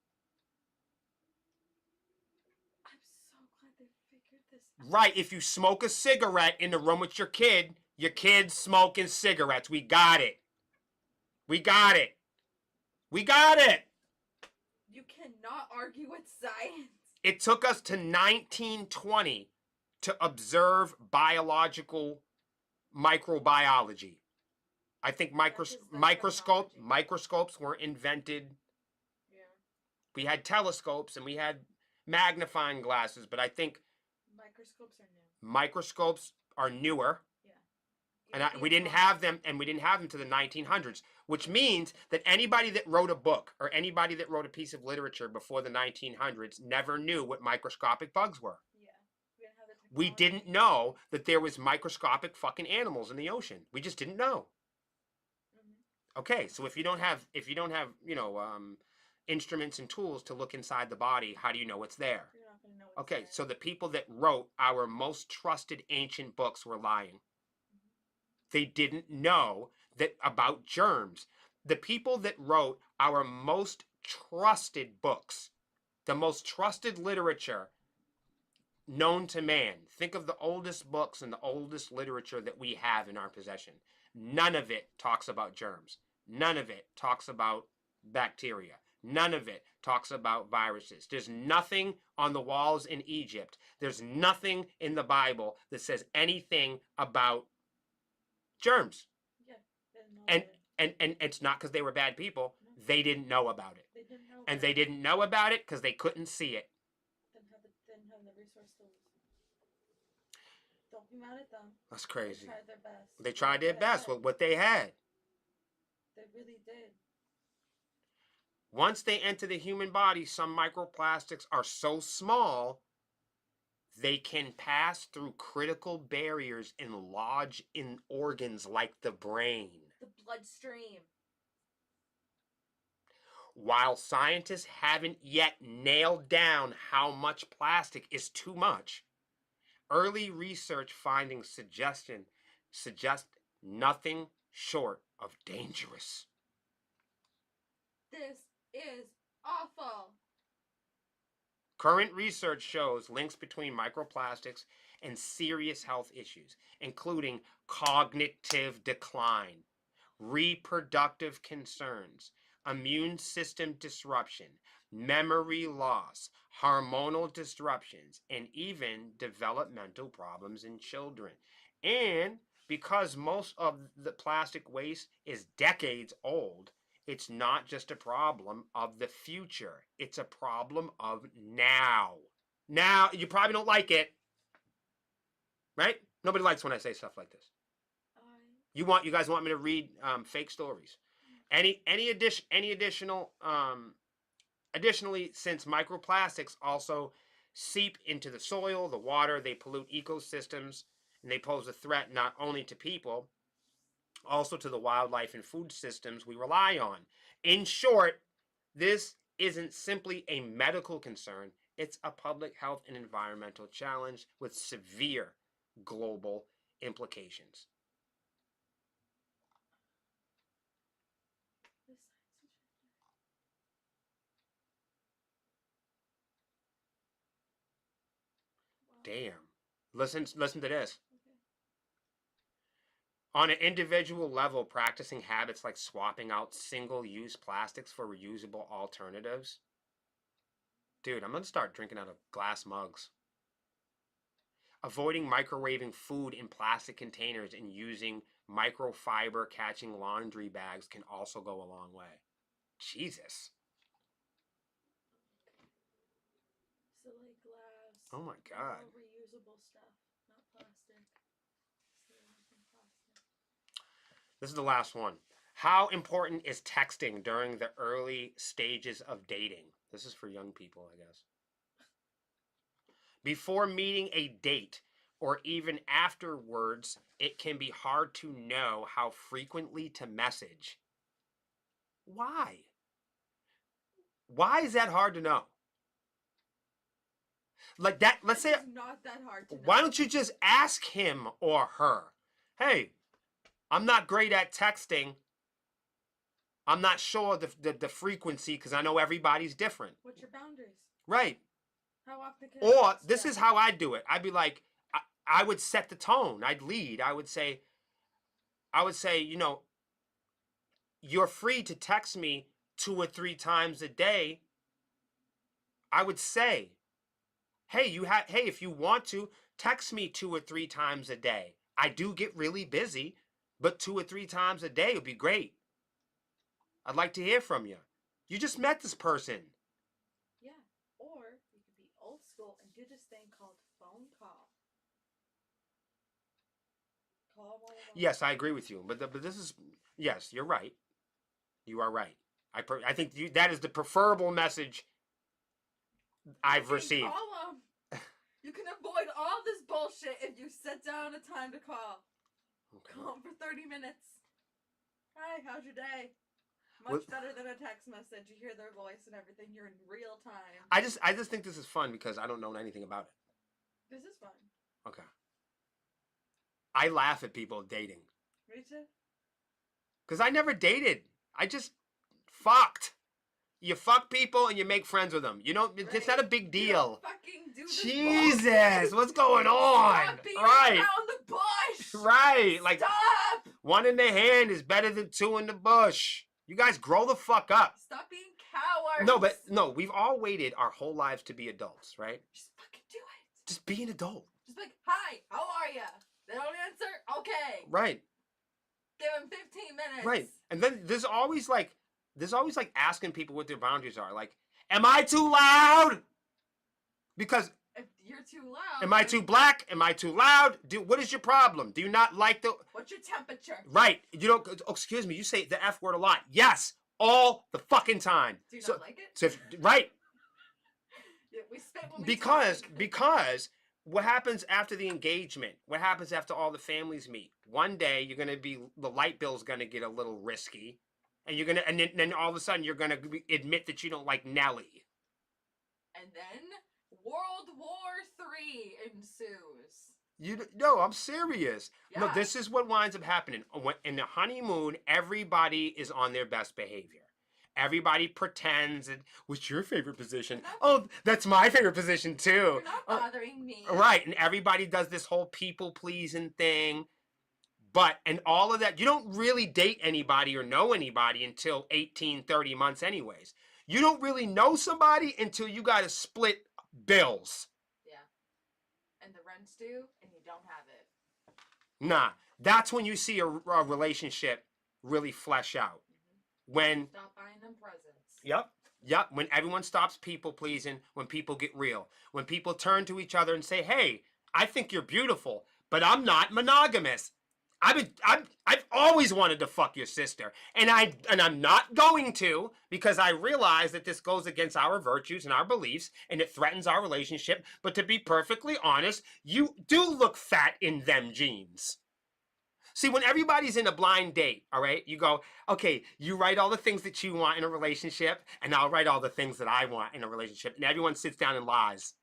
I'm so glad they figured this out. Right, if you smoke a cigarette in the room with your kid's smoking cigarettes. We got it. We got it. We got it. You cannot argue with science. It took us to 1920 to observe biological microbiology. I think Because the technology. microscopes were invented. Yeah. We had telescopes and we had magnifying glasses, but I think Microscopes are new. microscopes are newer. Yeah. And we didn't have them to the 1900s, which means that anybody that wrote a book or anybody that wrote a piece of literature before the 1900s never knew what microscopic bugs were. Yeah. We didn't have the technology. We didn't know that there was microscopic fucking animals in the ocean. We just didn't know. Mhm. Okay, so if you don't have instruments and tools to look inside the body, how do you know what's there? You're not gonna know what's Okay, there. so the people that wrote our most trusted ancient books were lying. They didn't know that about germs. The people that wrote our most trusted books, the most trusted literature known to man. Think of the oldest books and the oldest literature that we have in our possession. None of it talks about germs. None of it talks about bacteria. None of it talks about viruses. There's nothing on the walls in Egypt. There's nothing in the Bible that says anything about germs. Yeah. They didn't know And about it. and it's not because they were bad people. No. They didn't know about it. They didn't know. And about they it. didn't know about it because they couldn't see it. Didn't have the resource tools. Don't be mad at them. That's They crazy. tried their best. They tried their They best did. with what they had. They really did. Once they enter the human body, some microplastics are so small they can pass through critical barriers and lodge in organs like the brain. The bloodstream. While scientists haven't yet nailed down how much plastic is too much, early research findings suggest nothing short of dangerous. This is awful. Current research shows links between microplastics and serious health issues, including cognitive decline, reproductive concerns, immune system disruption, memory loss, hormonal disruptions, and even developmental problems in children. And because most of the plastic waste is decades old, it's not just a problem of the future. It's a problem of now. Now, you probably don't like it. Right? Nobody likes when I say stuff like this. You guys want me to read fake stories? Additionally, since microplastics also seep into the soil, the water, they pollute ecosystems, and they pose a threat not only to people, also to the wildlife and food systems we rely on. In short, this isn't simply a medical concern, it's a public health and environmental challenge with severe global implications. Damn. Listen to this. On an individual level, practicing habits like swapping out single-use plastics for reusable alternatives. Dude, I'm going to start drinking out of glass mugs. Avoiding microwaving food in plastic containers and using microfiber catching laundry bags can also go a long way. Jesus. So like glass. Oh my God. All reusable stuff, not plastic. So anything plastic. This is the last one. How important is texting during the early stages of dating? This is for young people, I guess. Before meeting a date or even afterwards, it can be hard to know how frequently to message. Why? Why is that hard to know? Like that, let's say, It's not that hard to know. why don't you just ask him or her, hey, I'm not great at texting. I'm not sure the frequency because I know everybody's different. What's your boundaries? Right. How often can I Or text this them? is how I do it. I'd be like, I would set the tone. I'd lead. I would say, you know, you're free to text me 2 or 3 times a day. I would say, hey, if you want to, text me 2 or 3 times a day. I do get really busy, but 2 or 3 times a day would be great. I'd like to hear from you. You just met this person. Yeah. Or you could be old school and do this thing called phone call. Call one of them. Yes, I agree with you. But this is, yes, you're right. You are right. I think that is the preferable message I've You can received. Call 'em. You can avoid all this bullshit if you set down a time to call. Okay. Call 'em for 30 minutes. Hi, how's your day? Much What- better than a text message. You hear their voice and everything. You're in real time. I just think this is fun because I don't know anything about it. This is fun. Okay. I laugh at people dating Me too. because I never dated. I just fucked. You fuck people and you make friends with them. You don't. It's not a big You deal. don't fucking do this Jesus, bullshit. what's going on? Stop beating Right, around the bush. right. Like Stop. one in the hand is better than 2 in the bush. You guys grow the fuck up. Stop being cowards. No, we've all waited our whole lives to be adults, right? Just fucking do it. Just be an adult. Just like, hi, how are ya? They don't answer? Okay. Right, Give them 15 minutes. right. And then there's always like asking people what their boundaries are. Like, am I too loud? Because If you're too loud. am I then too black? Am I too loud? What is your problem? Do you not like the What's your temperature? right? You don't. Oh, excuse me. You say the F word a lot. Yes, all the fucking time. Do you So, not like it? so if, right. Yeah, we spit when we because talk. because what happens after the engagement, what happens after all the families meet, one day you're going to be, the light bill's going to get a little risky, and you're going to, and then all of a sudden you're going to admit that you don't like Nelly. And then World War III ensues. No, I'm serious. No, Yeah. this is what winds up happening. In the honeymoon, everybody is on their best behavior. Everybody pretends. And, what's your favorite position? Oh, that's my favorite position too. You're not bothering me. Right, and everybody does this whole people-pleasing thing. And all of that, you don't really date anybody or know anybody until 18, 30 months anyways. You don't really know somebody until you got to split bills. Yeah. And the rent's due, and you don't have it. Nah, that's when you see a relationship really flesh out. When, Stop buying them presents. yep, when everyone stops people-pleasing, when people get real. When people turn to each other and say, hey, I think you're beautiful, but I'm not monogamous. I've always wanted to fuck your sister, and I'm not going to, because I realize that this goes against our virtues and our beliefs, and it threatens our relationship. But to be perfectly honest, you do look fat in them jeans. See, when everybody's in a blind date, all right, you go, okay, you write all the things that you want in a relationship, and I'll write all the things that I want in a relationship. And everyone sits down and lies.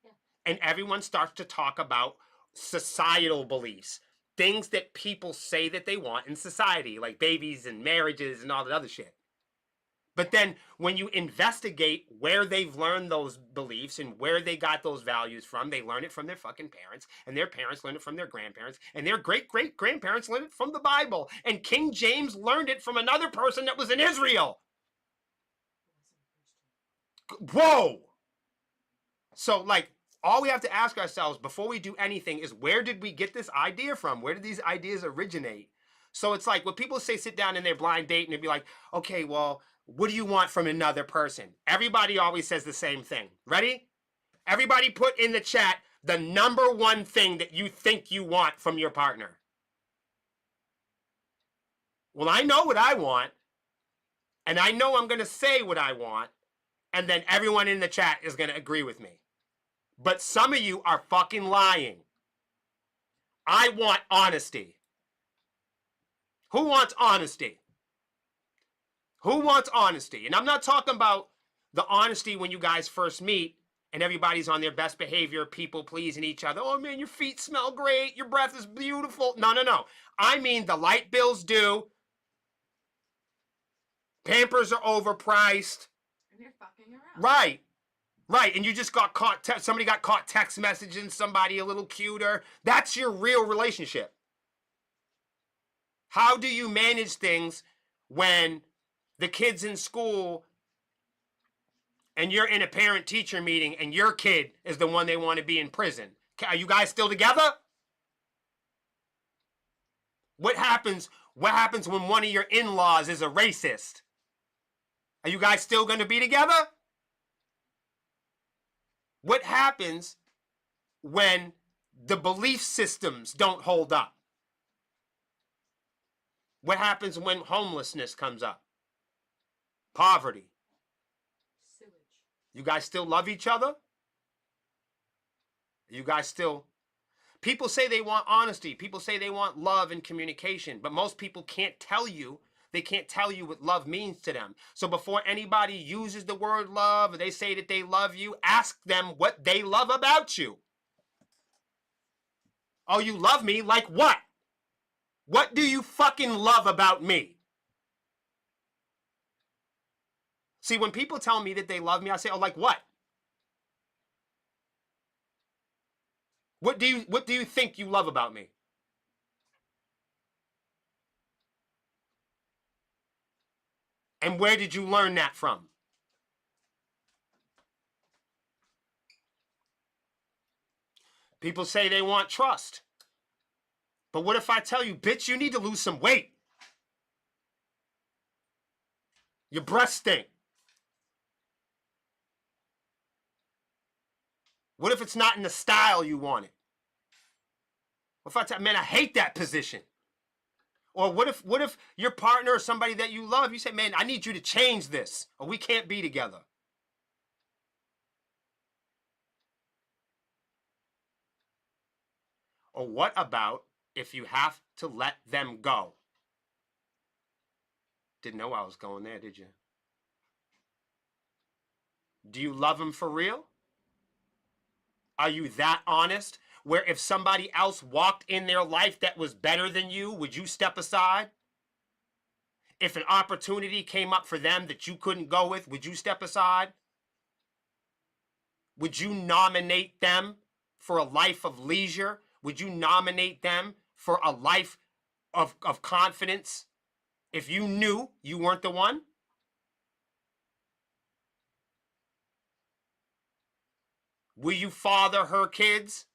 Yeah. And everyone starts to talk about societal beliefs, things that people say that they want in society, like babies and marriages and all that other shit. But then when you investigate where they've learned those beliefs and where they got those values from, they learn it from their fucking parents, and their parents learned it from their grandparents, and their great-great-grandparents learned it from the Bible, and King James learned it from another person that was in Israel. Whoa! So, like, all we have to ask ourselves before we do anything is, where did we get this idea from? Where did these ideas originate? So it's like when people say sit down in their blind date and they'd be like, okay, well, what do you want from another person? Everybody always says the same thing. Ready? Everybody put in the chat the number one thing that you think you want from your partner. Well, I know what I want, and I know I'm going to say what I want, and then everyone in the chat is going to agree with me. But some of you are fucking lying. I want honesty. Who wants honesty? Who wants honesty? And I'm not talking about the honesty when you guys first meet and everybody's on their best behavior, people pleasing each other. Oh man, your feet smell great. Your breath is beautiful. No, no, no. I mean, the light bills due. Pampers are overpriced. And you're fucking around. Right. Right. And you just got caught. Somebody got caught text messaging somebody a little cuter. That's your real relationship. How do you manage things when the kid's in school and you're in a parent-teacher meeting and your kid is the one they want to be in prison? Are you guys still together? What happens when one of your in-laws is a racist? Are you guys still going to be together? What happens when the belief systems don't hold up? What happens when homelessness comes up? Poverty. Sewage. You guys still love each other? You guys still... People say they want honesty. People say they want love and communication. But most people can't tell you. They can't tell you what love means to them. So before anybody uses the word love or they say that they love you, ask them what they love about you. Oh, you love me? Like what? What do you fucking love about me? See, when people tell me that they love me, I say, oh, like what? What do you think you love about me? And where did you learn that from? People say they want trust. But what if I tell you, bitch, you need to lose some weight? Your breasts stink. What if it's not in the style you want it? What if I tell, man, I hate that position? Or what if your partner or somebody that you love, you say, man, I need you to change this, or we can't be together. Or what about if you have to let them go? Didn't know I was going there, did you? Do you love them for real? Are you that honest? Where if somebody else walked in their life that was better than you, would you step aside? If an opportunity came up for them that you couldn't go with, would you step aside? Would you nominate them for a life of leisure? Would you nominate them for a life of confidence if you knew you weren't the one? Will you father her kids?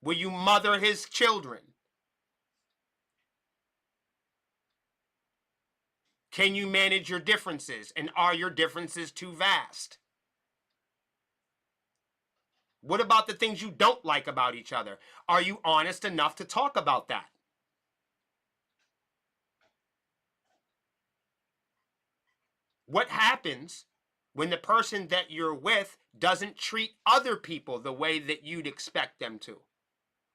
Will you mother his children? Can you manage your differences? And are your differences too vast? What about the things you don't like about each other? Are you honest enough to talk about that? What happens when the person that you're with doesn't treat other people the way that you'd expect them to?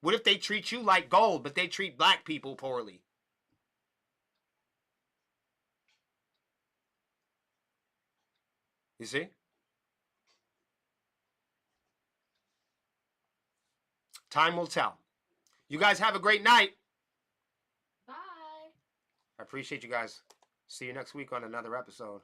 What if they treat you like gold, but they treat black people poorly? You see? Time will tell. You guys have a great night. Bye. I appreciate you guys. See you next week on another episode.